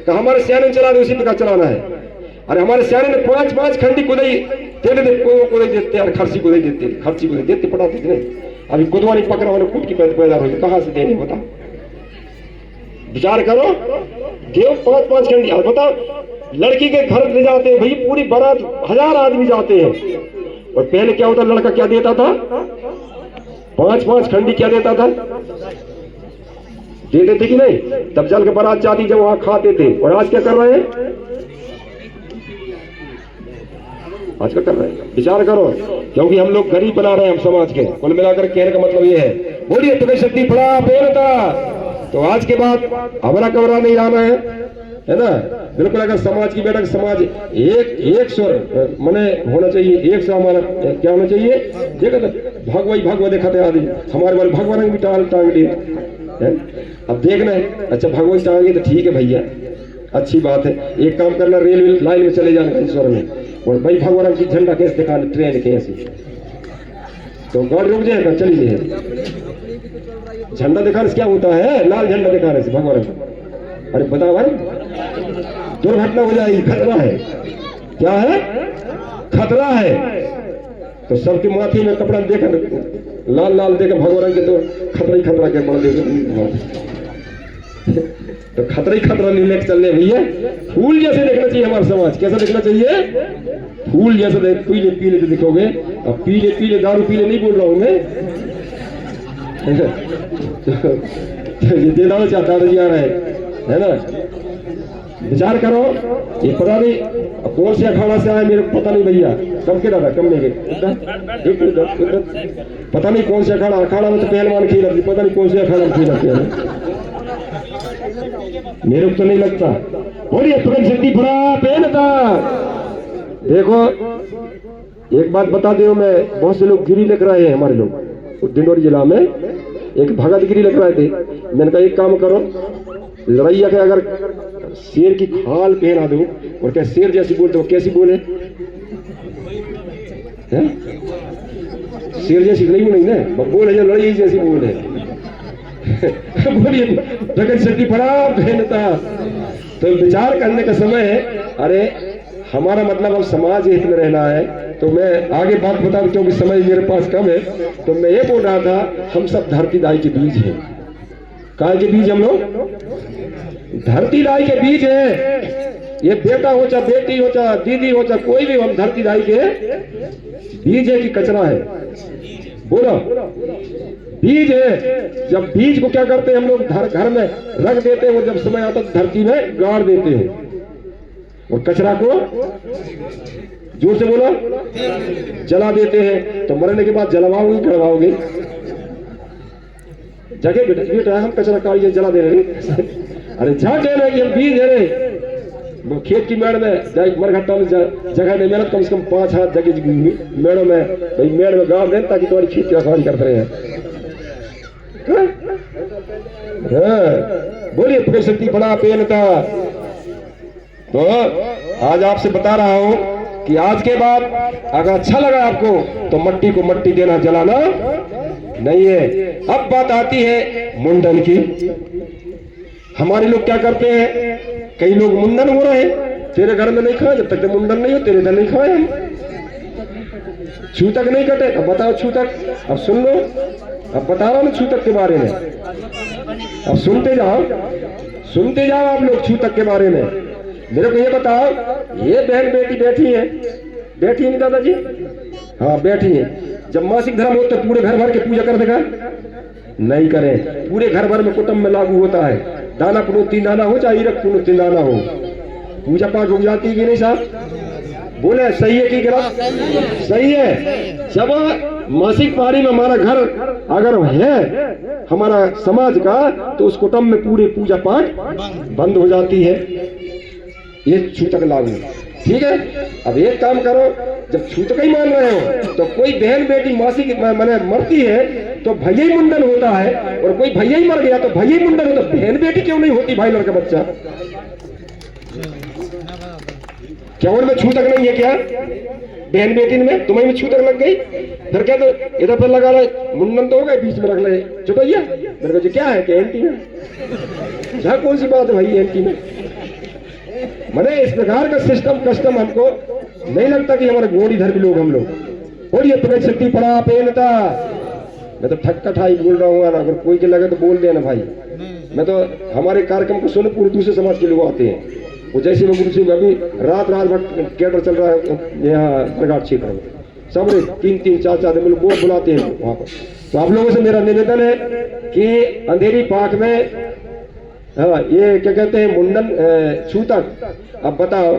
कहा हमारे सियाने चला रहे उसी प्रकार चलाना है। अरे हमारे सियाने ने 5-5 खंडी कुदाई देते थे, कुदाई देते यार, खर्ची कुदाई देते, खर्ची कुदाई देते पढ़ाते थे नहीं। अभी कुदवानी पकड़ा वाले कूट की पैदा हो, कहाँ से देने बता, विचार करो। देव 5-5 खंडी, और बताओ लड़की के घर ले जाते हैं भाई, पूरी बारात 1000 आदमी जाते हैं, और पहले क्या होता लड़का क्या देता था, 5-5 खंडी क्या देता था, देते थे कि नहीं। तब चल के बारात जाती जब वहां खाते थे, और आज क्या कर रहे हैं, आज क्या कर रहे हैं, विचार करो। क्योंकि हम लोग गरीब बना रहे हैं हम समाज के, कुल मिलाकर कहने का मतलब ये है। बोलिए तुम्हें शक्ति फला बेलता। तो आज के बाद हमारा कमरा नहीं रहना है ना, बिल्कुल। अगर समाज की बैठक समाज एक स्वर मने होना चाहिए, एक से हमारा क्या होना चाहिए, देखो तो भगवई दिखाते आदमी, हमारे वाले भगवान भी टांग दिए। अब देखना है, अच्छा भगवई टांगे तो ठीक है भैया, अच्छी बात है। एक काम करना, रेलवे लाइन में चले जाना स्वर में, और भाई भगवान की झंडा कैसे दिखाने, ट्रेन कैसे, तो गाड़ी रुक जाएगा, चली जाए। झंडा दिखाने से क्या होता है, लाल झंडा दिखाने से भगवान का, अरे बताओ भाई दुर्घटना हो जाएगी, खतरा है, क्या है, खतरा है। तो सबके माथे में कपड़ा देकर लाल लाल देकर भगवान के, तो खतरा ही खतरा के बड़ा देकर, तो खतरा ही खतरा नहीं लेकर चलने भैया। फूल जैसे देखना चाहिए हमारा समाज, कैसा देखना चाहिए, फूल जैसे पीले पीले जो दिखोगे। अब पीले पीले दारू पीले नहीं बोल रहा हूं मैं, ये देना चाहता है ना। विचार करो, ये पता नहीं कौन से अखाड़ा से आए, मेरे को पता नहीं भैया, कम के दादा कम नहीं पता नहीं कौन से अखाड़ा में तो पहलवान खेल रही, पता नहीं कौन से अखाड़ा में खेल रहे हैं, मेरे को तो नहीं लगता। बोलिए तुरंत शक्ति फला पहनता। देखो एक बात बता दो, मैं बहुत से लोग गिरी लिख रहे हैं, हमारे लोग डिंडोरी जिला में एक भगत गिरी लिख रहे थे। मैंने कहा एक काम करो, लड़ैया के अगर शेर की खाल पहना दो, और क्या शेर जैसी बोलते हो, कैसी बोले, शेर जैसी नहीं नहीं ना बोले, जो लड़ाई जैसी बोले। बोलिए प्रकट शक्ति फला पहनता। तो विचार करने का समय है। अरे हमारा मतलब अब समाज हित में रहना है, तो मैं आगे बात बता दूं क्योंकि समय मेरे पास कम है। तो मैं ये बोल रहा था, हम सब धरती दाई के बीज हैं। काय के बीज, हम लोग धरती दाई के बीज है। ये बेटा हो चाहे बेटी हो चाहे दीदी हो चाहे कोई भी, हम धरती दाई के बीज है कि कचरा है, बोलो बीज है। जब बीज को क्या करते हैं हम लोग, घर में रख देते हैं, और जब समय आता है धरती में गाड़ देते हैं, और कचरा को जोर से बोलो, जला देते हैं। तो मरने के बाद जलवाओगे गड़वाओगे? जगह बेटा बेटा हम कचरा काढ़िए जला दे रहे अरे झट है ना कि हम बीज है रे वो खेत की मेड़ में मरघट्टा में जगह नहीं मेहनत कम से कम 5 हाथ जगह मेड़ों में भाई मेड़ में गाड़ दें ताकि तुम्हारी खेत की रखवाली करते रहे। बोलिए पुरुष शक्ति बड़ा पेनता। तो आज आपसे बता रहा हूं कि आज के बाद अगर अच्छा लगा आपको तो मट्टी को मट्टी देना, जलाना नहीं है। अब बात आती है मुंडन की। हमारे लोग क्या करते हैं, कई लोग मुंडन हो रहे हैं, तेरे घर में नहीं खाए जब तक मुंडन नहीं हो, तेरे घर नहीं खाए हम, छूतक नहीं कटे। अब बताओ छूतक, अब सुन लो, अब बता रहा हूं छूतक के बारे में, अब सुनते जाओ आप लोग छूतक के बारे में। मेरे को ये बताओ, ये बहन बेटी बैठी है नहीं दादाजी? हाँ बैठी है। जब मासिक धर्म हो तो पूरे घर भर के पूजा कर देगा? नहीं करे। पूरे घर भर में कुटुंब में लागू होता है, दाना पुनो 3 दाना हो चाहे ईरक पुनो 3 दाना हो, पूजा पाठ हो जाती है कि नहीं साहब? बोले सही है कि गलत? सही है। जब मासिक पारी में हमारा घर अगर है हमारा समाज का तो उस कुटुंब में पूरे पूजा पाठ बंद हो जाती है। ये छूतक लागू, ठीक है। अब एक काम करो, जब छूतक ही मान रहे हो तो कोई बहन बेटी मासिक मैंने मरती है तो भैया ही मुंडन होता है, और कोई भैया ही मर गया तो भैया ही मुंडन होता, बहन बेटी क्यों नहीं होती भाई लड़का बच्चा? क्या उनमें छूतक नहीं है क्या? बहन बेटी में तुम्हें में छूतक लग गई, फिर क्या तो इधर पर लगा रहे, मुंडन तो हो गए बीच में रख ले चुपैया। मेरे को क्या है कि एंटी में जहाँ कौन सी बात है भाई एंटी में? मैंने इस प्रकार का सिस्टम कस्टम हमको नहीं लगता कि हमारे गोड़ी धर्मी लोग हम लोग। और ये पुरुष शक्ति पड़ा पेनता। मैं तो ठक्का ठाई बोल रहा हूँ, अगर कोई के लगे तो बोल देना भाई। मैं तो हमारे कार्यक्रम को सुन पूरे दूसरे समाज के लोग आते हैं। वो जैसे मैं गुरु सिंह अभी रात भर कैटर चल रहा है यहाँ प्रकाश क्षेत्र में, सब 3-3 4-4 दिन लोग बुलाते हैं वहाँ पर। तो आप लोगों से मेरा निवेदन है कि अंधेरी पाक में हाँ ये क्या कहते हैं मुंडन छूतक। अब बताओ,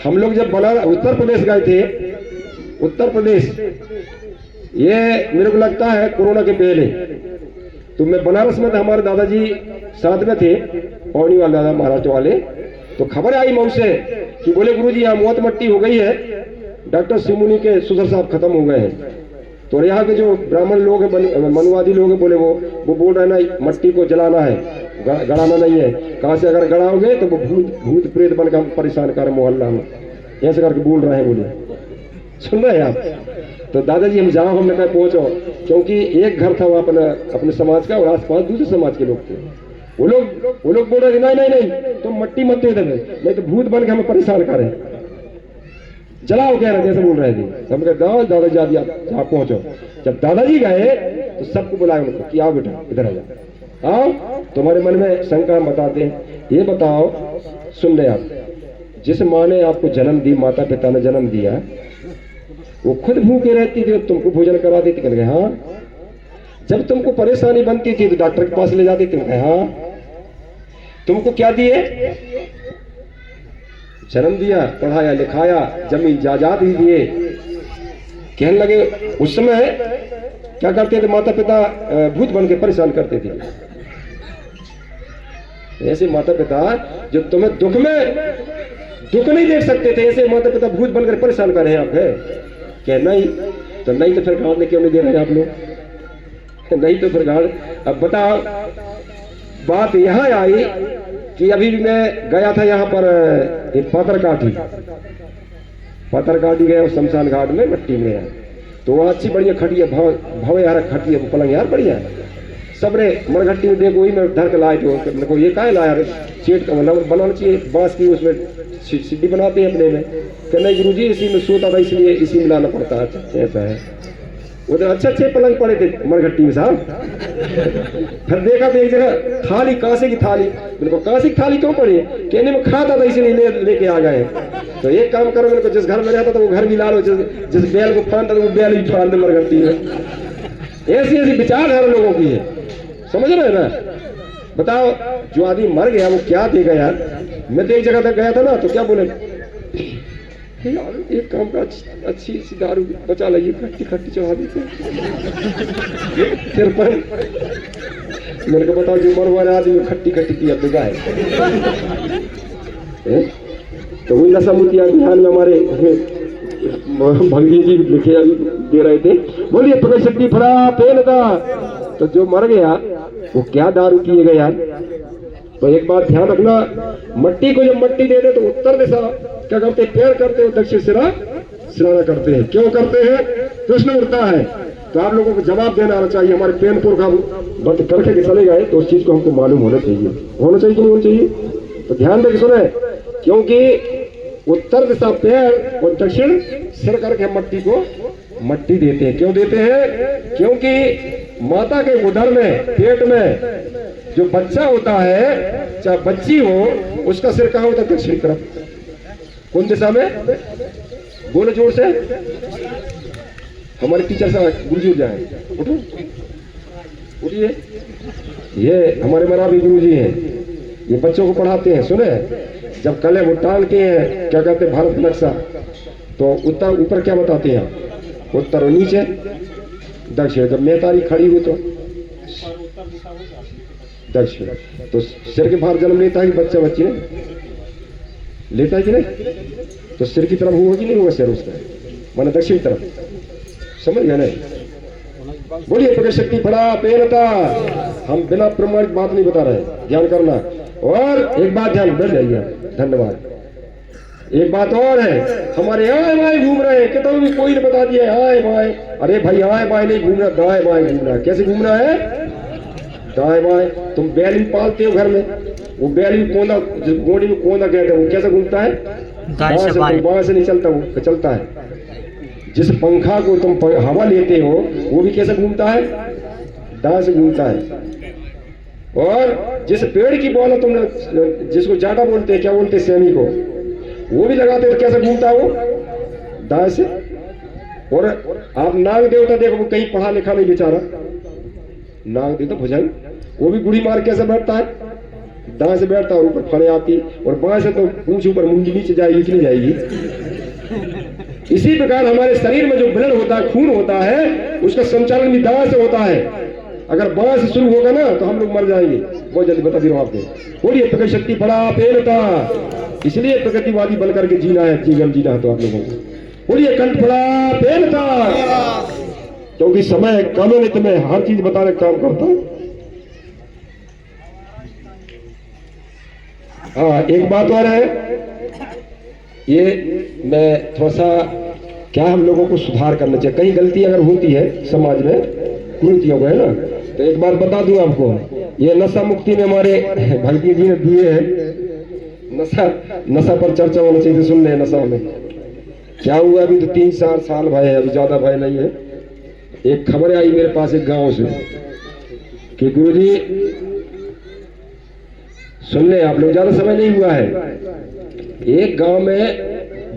हम लोग जब उत्तर प्रदेश गए थे, उत्तर प्रदेश ये मेरे को लगता है कोरोना के पहले, तो मैं बनारस में था, हमारे दादाजी साथ में थे, पौनी वाले दादा महाराष्ट्र वाले। तो खबर आई मऊ से कि बोले गुरुजी यहाँ मौत मट्टी हो गई है, डॉक्टर सिमुनी के सुधर साहब खत्म हो गए हैं। तो यहाँ के जो ब्राह्मण लोग हैं, मनुवादी लोग हैं, बोले वो बोल रहे ना मट्टी को जलाना है, गड़ाना नहीं है। कहाँ से अगर गड़ाओगे तो वो भूत प्रेत बनकर हम परेशान कर मोहल्ला में, ऐसे करके बोल रहे हैं। बोले सुन रहे हैं आप? तो दादाजी हम जाओ, हमने कहा पहुंचो, क्योंकि एक घर था वहाँ पर अपने समाज का और आसपास दूसरे समाज के लोग थे। वो लोग बोल रहे नहीं तुम मट्टी मत दे देवे, नहीं तो भूत बन के हमें परेशान करें, जलाओ कह रहे जैसे बोल रहे थे। हम कहे दादाजी आप जहाँ पहुंचो। जब दादाजी गए तो सबको बुलाया उनको कि आओ बेटा इधर आ जाओ, आओ तुम्हारे मन में शंका बताते हैं। ये बताओ, सुन रहे आप, जिस माँ ने आपको जन्म दी, माता पिता ने जन्म दिया, वो खुद भूखे रहती थी, तुमको भोजन करा देती? कहते हाँ। जब तुमको परेशानी बनती थी तो डॉक्टर के पास ले जाती थी? हाँ। तुमको क्या दिए? जन्म दिया, पढ़ाया लिखाया, जमीन जायदाद ही दिए। कहने लगे उस समय क्या करते थे माता पिता, भूत बन के परेशान करते थे। ऐसे माता पिता जो तुम्हें दुख नहीं देख सकते थे, ऐसे माता पिता भूत बनकर परेशान कर रहे हैं आप है? क्या नहीं? तो नहीं तो फिर गाड़ क्यों नहीं दे रहे आप लोग? नहीं तो फिर गाड़। अब बताओ, बात यहाँ आई कि अभी मैं गया था यहाँ पर एक पाथरकाठी गया, शमशान घाट में मट्टी में है, तो वहाँ अच्छी बढ़िया खटिया भव यार खटिया पलंग यार बढ़िया सबरे मरघट्टी में देखो, वही मैं धर के लाए थे। मेरे को ये काहे लाया सेट का बनाना चाहिए बांस की, उसमें सीढ़ी बनाते हैं अपने में। कहना गुरुजी इसी में सोता था इसलिए इसी में लाना पड़ता है। ऐसा है, उधर अच्छे पलंग पड़े थे मरघट्टी में साहब। फिर देखा तो एक जगह थाली, कांसे की थाली। मेरे को कांसे की थाली क्यों पड़ी? कहने में खाता था इसलिए लेके आ गए। तो एक काम करो, मेरे को जिस घर में रहता था वो घर भी ला लो, जिस बैल को फानता था वो बैल भी फान दे मरघट्टी में। ऐसी विचारधारा लोगों की है, समझ रहे हैं ना? बताओ, जो आदमी मर गया वो क्या देगा यार? मैं तो एक जगह तक गया था ना, तो क्या बोले यार एक काम का अच्छी सी दारू बचा लाइए, खट्टी खट्टी चढ़ा देते फिर पर मैंने कहा बताओ, जो उम्र वाले आदमी खट्टी खट्टी पिया तो है। तो वही नशा मुक्ति अभियान में हमारे भंगी जी लिखे अभी दे रहे थे, बोलिए पकड़ शक्ति फड़ा पेन था। तो जो मर गया वो क्या दारू पिएगा यार। तो एक बात ध्यान रखना, मट्टी को जब मट्टी दे दे तो उत्तर दिशा क्या करते हैं, पैर करते हो, दक्षिण सिरा सिराना करते हैं। क्यों करते हैं, प्रश्न उठता है। तो आप लोगों को जवाब देना आना चाहिए। हमारे पेनपुर का बंद करके चले गए तो उस चीज को हमको मालूम होना चाहिए कि नहीं होना चाहिए। तो ध्यान देकर सुने, क्योंकि उत्तर दिशा पैर और दक्षिण सिर करके मट्टी को मट्टी देते हैं। क्यों देते हैं, क्योंकि माता के उदर में पेट में जो बच्चा होता है चाहे बच्ची हो, उसका सिर कहाँ होता है, दक्षिण तरफ। कौन दिशा में, बोलो जोर से। हमारे टीचर साहब गुरुजी उठ जाए, उठो उठिए। ये हमारे मराठी गुरुजी हैं, ये बच्चों को पढ़ाते हैं। सुने, जब कले वो टालते हैं क्या कहते हैं भारत नक्शा, तो उत्तर ऊपर क्या बताते हैं, उत्तर और नीचे दक्षिण। जब मेहतारी खड़ी हुई तो दक्षिण। तो सिर के बाहर जन्म लेता है बच्चा, बच्ची ने लेता है कि नहीं, तो सिर की तरफ होगा कि नहीं होगा सिर उसका, माना दक्षिण तरफ। समझ गया नहीं। बोलिए पकड़ शक्ति फड़ा पेनता। हम बिना प्रमाणित बात नहीं बता रहे, ध्यान करना। और एक बात ध्यान बैठ जाइए, धन्यवाद। एक बात और है, हमारे आए बाएं घूम रहे हैं, कितना भी कोई ने बता दिया आए बाएं। अरे भाई आए बाएं नहीं घूमना, दाएं बाएं घूमना। कैसे घूमना है, दाएं बाएं। तुम बैल भी पालते हो घर में, वो बैल भी कोंदा, गोड़ी में कोंदा कहते हैं, वो कैसे घूमता है, बाएं से नहीं चलता, वो चलता है। जिस पंखा को तुम हवा लेते हो वो भी कैसे घूमता है, दाएं से घूमता है। और जिस पेड़ की बॉल तुमने, जिसको जाटा बोलते हैं, क्या बोलते हैं, सेमी को, वो भी लगाते तो कैसे घूमता है, वो दाएं से। और आप नाग देवता देखो, वो कहीं पढ़ा लिखा नहीं बेचारा, नाग देवता भुजंग, वो भी गुड़ी मार कैसे बैठता है, दाएं से बैठता है और ऊपर फड़े आती, और बाएं से तो पूंछ ऊपर मुंडी नीचे जाएगी कि नहीं जाएगी। इसी प्रकार हमारे शरीर में जो ब्लड होता है, खून होता है, उसका संचालन भी दाएं से होता है। अगर बाएं से शुरू होगा ना तो हम लोग मर जाएंगे। बहुत जल्दी बता दे रहा हूं आपको। बोलिए प्रकृति शक्ति फड़ा पेनता। इसलिए प्रकृतिवादी बनकर के जीना है, जीवन जीना है तो आप लोगों को। बोलिए कंठ फड़ा पेनता, क्योंकि समय कम है, तुम्हें हर चीज बताने का काम करता है। हाँ, एक बात और है, ये मैं थोड़ा सा क्या हम लोगों को सुधार करना चाहिए। कहीं गलती अगर होती है समाज में, कुरीतियों को, है ना, तो एक बात बता दूं आपको, ये नशा मुक्ति में हमारे भक्ति जी ने दिए हैं, नशा पर चर्चा होना चाहिए। सुन ले, नशा में क्या हुआ, अभी तो 3-4 साल भाई है, अभी ज्यादा भाई नहीं है। एक खबर आई मेरे पास एक गांव से कि गुरुजी सुन ले, आप लोग, ज्यादा समय नहीं हुआ है। एक गांव में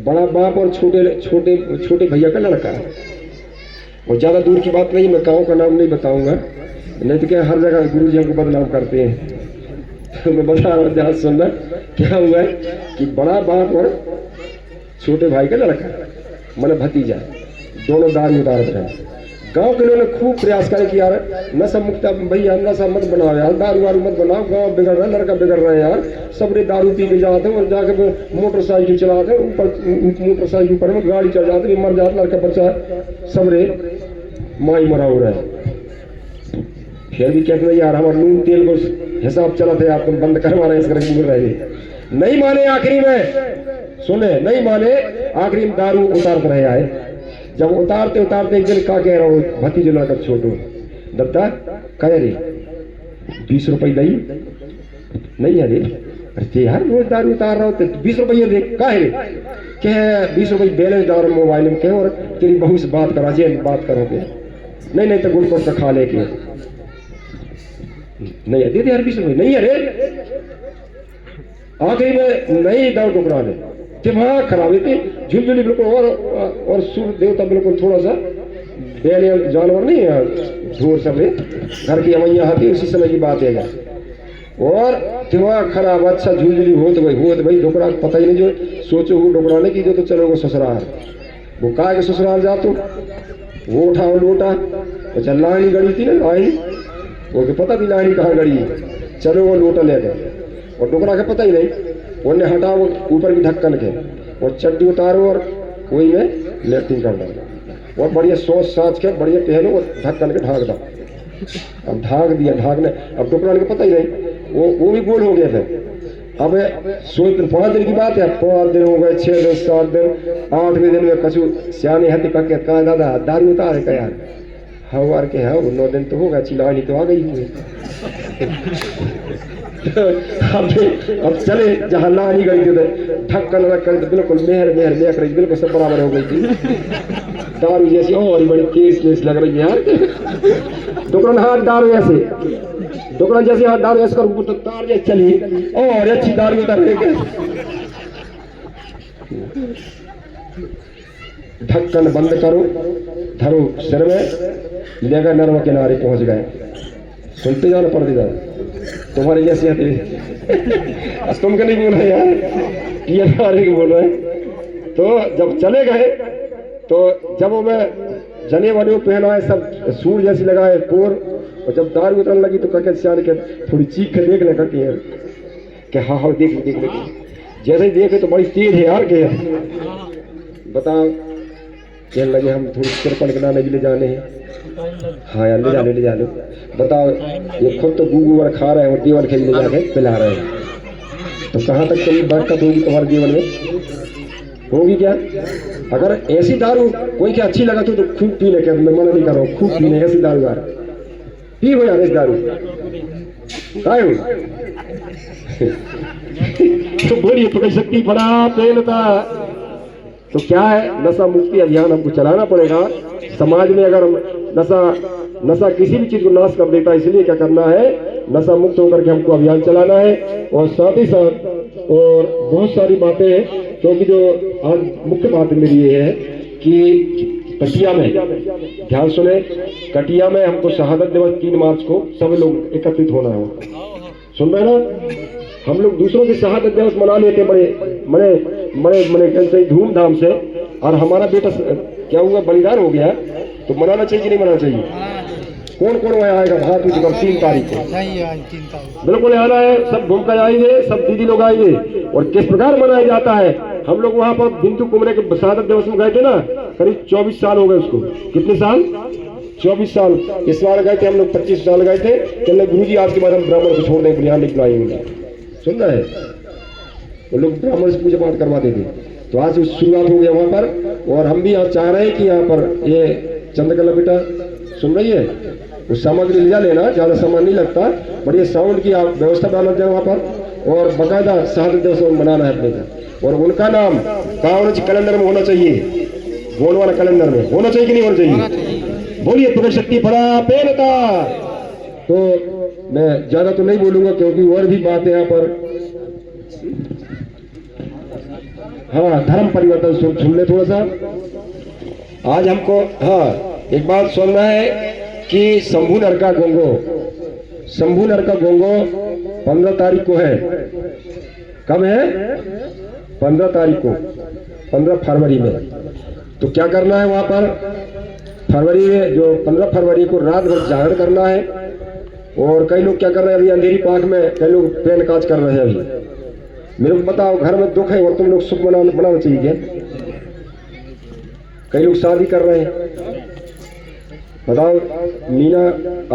बड़ा बाप और छोटे भैया का लड़का है, और ज्यादा दूर की बात नहीं, मैं गांव का नाम नहीं बताऊंगा, नहीं तो क्या हर जगह गुरुजी हमको बदनाम करते हैं। तो मैं बता रहा हूँ, ध्यान सुनना। क्या हुआ है कि बड़ा बाप और छोटे भाई का लड़का, मैंने भतीजा, दोनों दारू उतार रहे। गांव के लोगों ने खूब प्रयास करे कि यार नशा मुक्त भैया, नशा मत बनाओ यार, दारू वारू मत बनाओ, गांव बिगड़ रहा है, लड़का बिगड़ रहा है यार। सबरे दारू पी के जाते हैं और जाके मोटरसाइकिल चलाते हैं, ऊपर मोटरसाइकिल पर में गाड़ी चढ़ जाते, मर जाते, लड़का बच्चा सबरे माई मरा हो रहा है। फिर भी कहते हैं यार हमारे नून तेल को हिसाब चला था यार, तुम बंद करवा रहे, इस करके बोल रहे। नहीं माने, आखिरी में सुने, नहीं माने, आखिरी में दारू उतारते रहे आए। जब उतारते उतारते एक दिन क्या कह रहा हूँ, भतीजे लड़का छोटो दत्ता कह रे 20 रुपये नहीं है रे। अरे यार रोज दारू उतार रहा हो तो 20 रुपये दे, का है रे, क्या 20 रुपये बैलेंस डाल मोबाइल में, क्या और तेरी बहू से बात करा, जे बात करोगे, नहीं तो गुलकोट का खा लेके, नहीं है दे दे यार 20 रुपये, नहीं है रे। आखिरी में नहीं दारू टुकड़ा दे, दिमाग खराब थे, झुलझुली बिल्कुल, और सूर्य देवता बिल्कुल थोड़ा सा बैल जानवर नहीं है, झोर सब घर की अमैया आती, उसी समय की बात है। और दिमाग खराब, अच्छा झूलझुली हो तो भाई डोकरा पता ही नहीं, जो सोचो वो डोकरा नहीं की जो तो चलो वो ससुराल, वो कहा के ससुराल जा तो वो उठा वो लोटा, अच्छा लानी गड़ी थी ना लानी, वो के पता थी लानी कहाँ गड़ी, चलो वो लोटा ले गए और डोकरा के पता ही नहीं, उन्हें हटाओ ऊपर की ढक्कन के और चड्डी उतारो और वही में लेटरिन कर डालो और बढ़िया सोच साच के बढ़िया पहनो और ढक्कन के ढाक दो। अब ढाक दिया, ढाकने अब डोकरा को पता ही नहीं, वो भी गोल हो गया फिर। अब सोच 5 दिन की बात है, 5 दिन हो गए, 6 दिन, 7 दिन, 8वें दिन में कछु सियाने हथी पके कहा दादा दारू उतारे का यार, हवार के हाँ 9 दिन तो होगा, चिलानी तो आ गई हुई। अब चले जहाँ लानी गई थी ढक्कन रखकर तो बिल्कुल मेहर मेहर मेहर रही, बिल्कुल सब बराबर हो गई थी, दारू जैसी और बड़ी केस लग रही है यार। डोकरन हाथ दारू ऐसे, डोकरन जैसे हाथ दारू ऐसे कर तार जैसे चली और अच्छी दारू उतर गई। ढक्कन बंद करो, धरो सिर में, लेकर नर्म किनारे पहुंच गए। सुनते जाओ ना पढ़ते जाओ, तुम्हारी जैसी आती तुम क्या नहीं बोल रहे यार, ये बारे को बोल रहे। तो जब चले गए तो जब वो मैं जने वाले को पहनाए सब सूर जैसी लगाए पोर, और जब दारू उतरने लगी तो कके सियाने के थोड़ी चीख के देख ले करके कि हाँ हाँ देख ले, जैसे ही देखे तो बड़ी तेज है यार के बताओ, कहने लगे हम थोड़ी तिरपन के नाने भी ले जाने हैं। हाँ यार ले जा लो, बताओ ये खुद तो गूगू और खा रहे हैं और देवल खेलने जाके पिला रहे हैं, तो कहाँ तक तुम्हें बरकत होगी तुम्हारे जीवन में, होगी क्या? अगर ऐसी दारू कोई क्या अच्छी लगा तो खूब पी ले, क्या मैं मना नहीं कर रहा हूँ, खूब पीने ऐसी दारू यार, पी हो यार इस दारू काय हो। तो बोलिए पकड़ शक्ति बड़ा पेन था। तो क्या है, नशा मुक्ति अभियान हमको चलाना पड़ेगा समाज में। अगर नशा किसी भी चीज को नाश कर देता है, इसलिए क्या करना है, नशा मुक्त होकर के हमको अभियान चलाना है। और साथ ही साथ और बहुत सारी बातें हैं, क्योंकि जो आज मुख्य बात मेरी ये है कि कटिया में, ध्यान सुने, कटिया में हमको शहादत दिवस 3 मार्च को सब लोग एकत्रित होना है। सुन रहे ना, हम लोग दूसरों की शहादत दिवस मना लेते बड़े कैसे धूमधाम से, और हमारा बेटा क्या हुआ बलिदान हो गया, तो मनाना चाहिए कि नहीं मनाना चाहिए? कौन कौन वहाँ आएगा? हाथ ऊंचे करो, 3 तारीख को बिल्कुल आना है, सब घूम कर आएंगे, सब दीदी लोग आएंगे। और किस प्रकार मनाया जाता है, हम लोग वहाँ पर बिंदु कुमरे के शहादत दिवस में गए थे ना, करीब 24 साल हो गए उसको। कितने साल? 24 साल। इस बार गए थे हम लोग 25 साल गए थे। कहने गुरुजी आज के बाद हम ब्राह्मण को छोड़ देंगे, यहाँ नहीं आएंगे। सुन रहे हैं, वो लोग ब्राह्मण से पूजा पाठ करवाते थे। तो आज शुरुआत हो गया वहाँ पर, और हम भी यहाँ चाह रहे हैं कि यहाँ पर ये चंद्रकला बेटा सुन रही है, उस सामग्री ले जा लेना, ज्यादा सामान नहीं लगता, बढ़िया साउंड की आप व्यवस्था डालना जाए वहाँ पर, और बाकायदा शहादत दिवस मनाना है अपने का। और उनका नाम कैलेंडर में होना चाहिए, गोल वाला कैलेंडर में होना चाहिए कि नहीं होना चाहिए? बोलिए पकड़ शक्ति बड़ा पेनता। तो मैं ज्यादा तो नहीं बोलूंगा, क्योंकि और भी बात है यहाँ पर। हाँ, धर्म परिवर्तन सुन ले थोड़ा सा आज हमको। हाँ, एक बात सुनना है कि शंभू नरका गोंगो 15 तारीख को है। कब है? 15 तारीख को, 15 फरवरी में। तो क्या करना है वहां पर? फरवरी में जो 15 फरवरी को रात भर जागरण करना है। और कई लोग क्या कर रहे हैं, अभी अंधेरी पाठ में कई लोग पेन काज कर रहे हैं। अभी मेरे को बताओ, घर में दुख है और तुम लोग सुख बनाना चाहिए क्या? कई लोग शादी कर रहे हैं, बताओ। मीना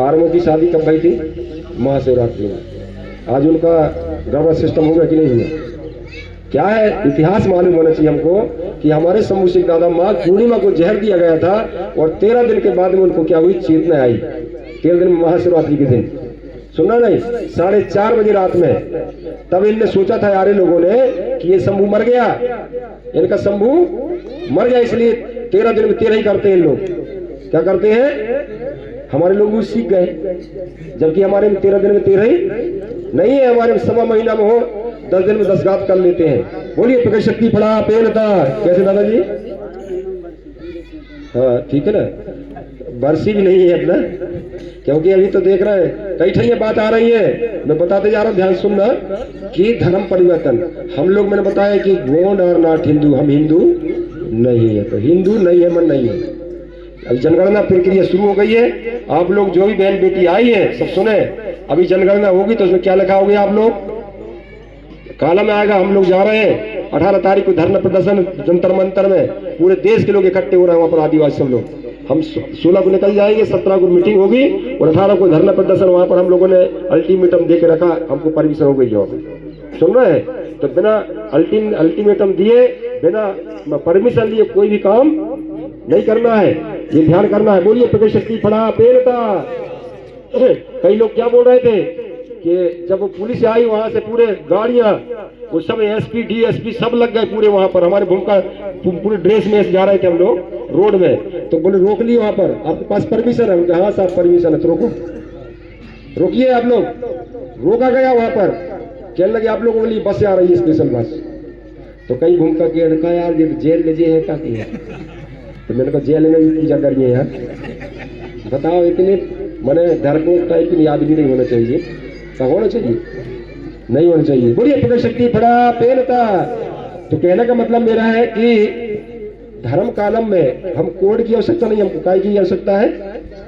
आर्मो की शादी कब भई थी? महाशिवरात्रि में। आज उनका गड़बड़ सिस्टम होगा कि नहीं हुआ? क्या है, इतिहास मालूम होना चाहिए हमको कि हमारे शंभू सिंह दादा माँ पूर्णिमा को जहर दिया गया था, और 13 दिन के बाद में उनको क्या हुई? चेतना आई। 13 दिन में महाशिवरात्रि के दिन, सुना नहीं, 4:30 बजे रात में। तब इनने सोचा था यारे लोगों ने कि ये शंभू मर गया, इनका शंभू मर गया, इसलिए 13 दिन में 13 ही करते हैं इन लोग। क्या करते हैं? हमारे लोग भी सीख गए, जबकि हमारे में 13 दिन में 13 ही नहीं है, हमारे 1.25 महीना में हो 10 दिन में 10 गात कर लेते हैं। बोलिए पकड़ शक्ति फड़ा पेनता। कैसे दादाजी? हाँ ठीक है ना, बरसी भी नहीं है अपना। क्योंकि अभी तो देख रहे हैं कई ठे ये बात आ रही है, मैं बताते जा रहा हूँ, ध्यान सुनना कि धर्म परिवर्तन। हम लोग मैंने बताया कि गोंड और नॉट हिंदू, हम हिंदू नहीं है, तो हिंदू नहीं है मन नहीं है। अब जनगणना प्रक्रिया शुरू हो गई है, आप लोग जो भी बहन बेटी आई है सब सुने, अभी जनगणना होगी तो उसमें क्या लिखा होगा आप लोग, कालम में आएगा। हम लोग जा रहे हैं 18 तारीख को धरना प्रदर्शन जंतर मंतर में, पूरे देश के लोग इकट्ठे हो रहे हैं वहां पर, आदिवासी सब लोग। हम 16 को निकल जाएंगे, 17 को मीटिंग होगी और 18 को धरना प्रदर्शन। वहां पर हम लोगों ने अल्टीमेटम दे के रखा, हमको परमिशन हो गई जॉब, सुन रहे हैं। तो बिना अल्टीमेटम दिए, बिना परमिशन लिए कोई भी काम नहीं करना है, ये ध्यान करना है। बोलिए प्रगति शक्ति फड़ा पेड़ता। कई लोग क्या बोल रहे थे कि जब वो पुलिस आई वहां से पूरे गाड़ियां, उस समय एसपी डीएसपी सब लग गए पूरे वहां पर, हमारे भूमका पूरे ड्रेस में जा रहे थे हम लोग रोड में, तो बोले रोक लिए वहां पर, आपके पास परमिशन है? हाँ साहब परमिशन है, तो रोको, रोकिए आप लोग। रोका गया वहां पर, कहने लगे आप लोगों के लिए बस आ रही है, स्पेशल बस। तो कई भूमका के रखा यार ये जेल में जे है क्या की है, तो मैंने कहा जेल में भी पूजा करिए यार, बताओ इतने मैंने डरपोक टाइप की आदमी नहीं होना चाहिए, क्या होना चाहिए, नहीं होना चाहिए। बोलिए प्रगति शक्ति फड़ा पेनता। तो कहने का मतलब मेरा है कि धर्म कालम में हम कोड की आवश्यकता नहीं, हमको काय की आवश्यकता है,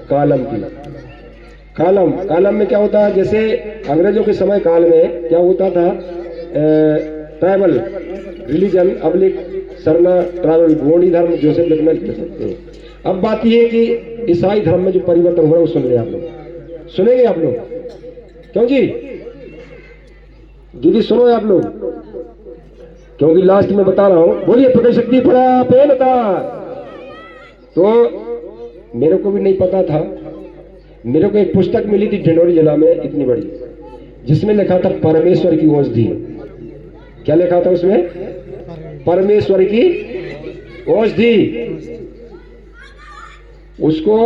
कालम की। कालम में क्या होता है, जैसे अंग्रेजों के समय काल में क्या होता था, tribal religion oblique Sarna tribal Gondi धर्म जोसेफ लिख सकते हैं। अब बात यह है कि ईसाई धर्म में जो परिवर्तन हो रहा है वो सुन ले आप लोग, सुनेंगे आप लोग, क्यों जी दीदी सुनो आप लोग, क्योंकि लास्ट में बता रहा हूं। बोलिए प्रगति शक्ति फड़ा पेनता। तो मेरे को भी नहीं पता था, मेरे को एक पुस्तक मिली थी ढिंडोरी जिला में इतनी बड़ी, जिसमें लिखा था परमेश्वर की औषधि। क्या लिखा था उसमें, परमेश्वर की औषधि। उसको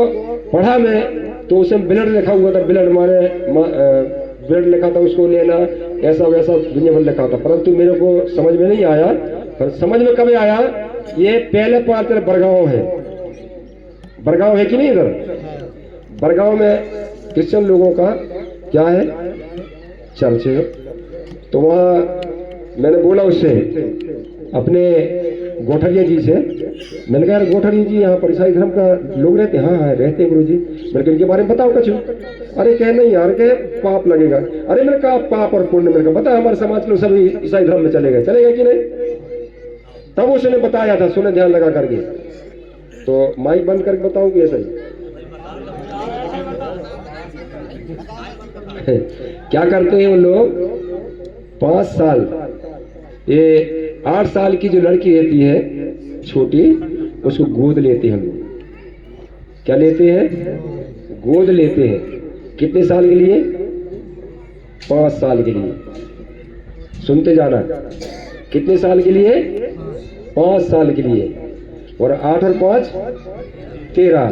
पढ़ा मैं तो उसमें ब्लड लिखा हुआ था, ब्लड माने ब्लड लिखा था, उसको लेना ऐसा वैसा दुनिया भर लिखा था, परंतु मेरे को समझ में नहीं आया। पर समझ में कब आया, ये पहले पार्ट बरगांव है, बरगांव है कि नहीं, इधर बरगांव में क्रिश्चियन लोगों का क्या है, चर्च है। तो वहाँ मैंने बोला उससे, अपने गोठरिया जी से, मैंने कहा यार गोठरिया जी यहाँ पर ईसाई धर्म का लोग रहते हैं? हाँ रहते हैं गुरु जी। मैंने कहा इनके बारे में बताओ कुछ। अरे कह नहीं यार के पाप लगेगा। अरे मैंने कहा पाप और पुण्य, मैंने कहा बता हमारे समाज के लोग सभी ईसाई धर्म में चलेगा कि नहीं? तब उसने बताया था, सुने ध्यान लगा करके। तो माइक बंद करके बताऊं कि ऐसा ही क्या करते हैं वो लोग, 5 साल, ये 8 साल की जो लड़की रहती है छोटी, उसको गोद लेते हैं हम लोग। क्या लेते हैं, गोद लेते हैं। कितने साल के लिए, 5 साल के लिए। सुनते जाना, कितने साल के लिए, 5 साल के लिए। और 8 और 5 13,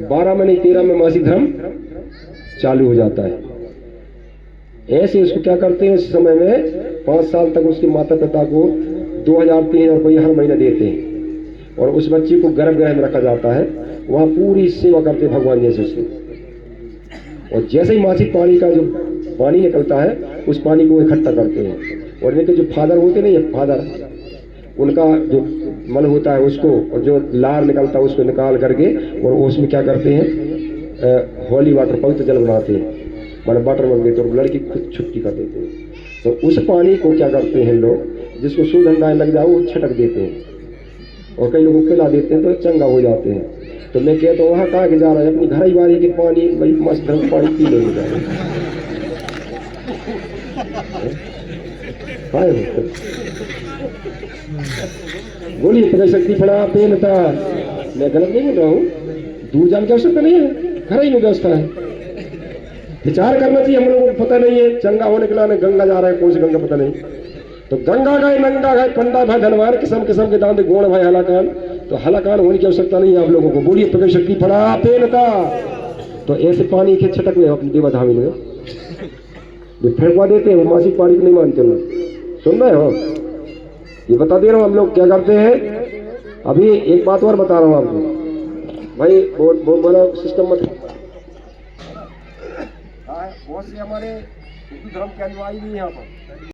12 में नहीं 13 में मासिक धर्म चालू हो जाता है। ऐसे उसको क्या करते हैं, उस समय में 5 साल तक उसके माता पिता को 2000-3000 रुपये हर महीने देते हैं, और उस बच्ची को गर्भगृह में रखा जाता है, वहाँ पूरी सेवा करते हैं भगवान जैसे उसकी। और जैसे ही मासिक पानी का जो पानी निकलता है, उस पानी को इकट्ठा करते हैं, और इनके जो फादर होते नहीं है, फादर, उनका जो मल होता है उसको, और जो लार निकलता है उसको निकाल करके, और उसमें क्या करते हैं, होली वाटर, पवित्र जल बनाते हैं, मैंने वाटर बन गए, तो लड़की खुद छुट्टी कर देते हैं। तो उस पानी को क्या करते हैं लोग, जिसको सुगंधाएं लग जाए वो छटक देते हैं, और कई लोगों को खिला देते हैं तो चंगा हो जाते हैं। तो मैं कहता हूँ वहाँ कहाँ के जा रहा है, अपनी घर ही बारी के पानी, भाई मस्त ढंग पानी पी लेंगे जा बोलिए प्रगति शक्ति फड़ा पेनता। मैं गलत नहीं बोल रहा हूँ, दूर जाने की आवश्यकता नहीं है, घर ही में व्यवस्था है। विचार करना चाहिए, हम लोगों को पता नहीं है चंगा होने के लिए गंगा जा रहा है, कौन सी गंगा पता नहीं। तो गंगा गए, नंगा गए, पंडा भाई धनवान, किस्म किस्म के दान गोण भाई हलाकान, तो हलाकान होने की आवश्यकता नहीं है आप लोगों को। बोलिए प्रगति शक्ति फड़ा पेनता। तो ऐसे पानी के छटक में अपनी देवा धामी में फेंकवा देते हैं, वो मासिक पानी को नहीं मानते लोग। सुन रहे हो, ये बता दे रहा हूँ हम लोग क्या करते हैं। अभी एक बात और बता रहा हूँ आपको भाई, बहुत बड़ा सिस्टम मत बहुत से हमारे हिंदू धर्म के अनुयायी भी हैं यहाँ पर।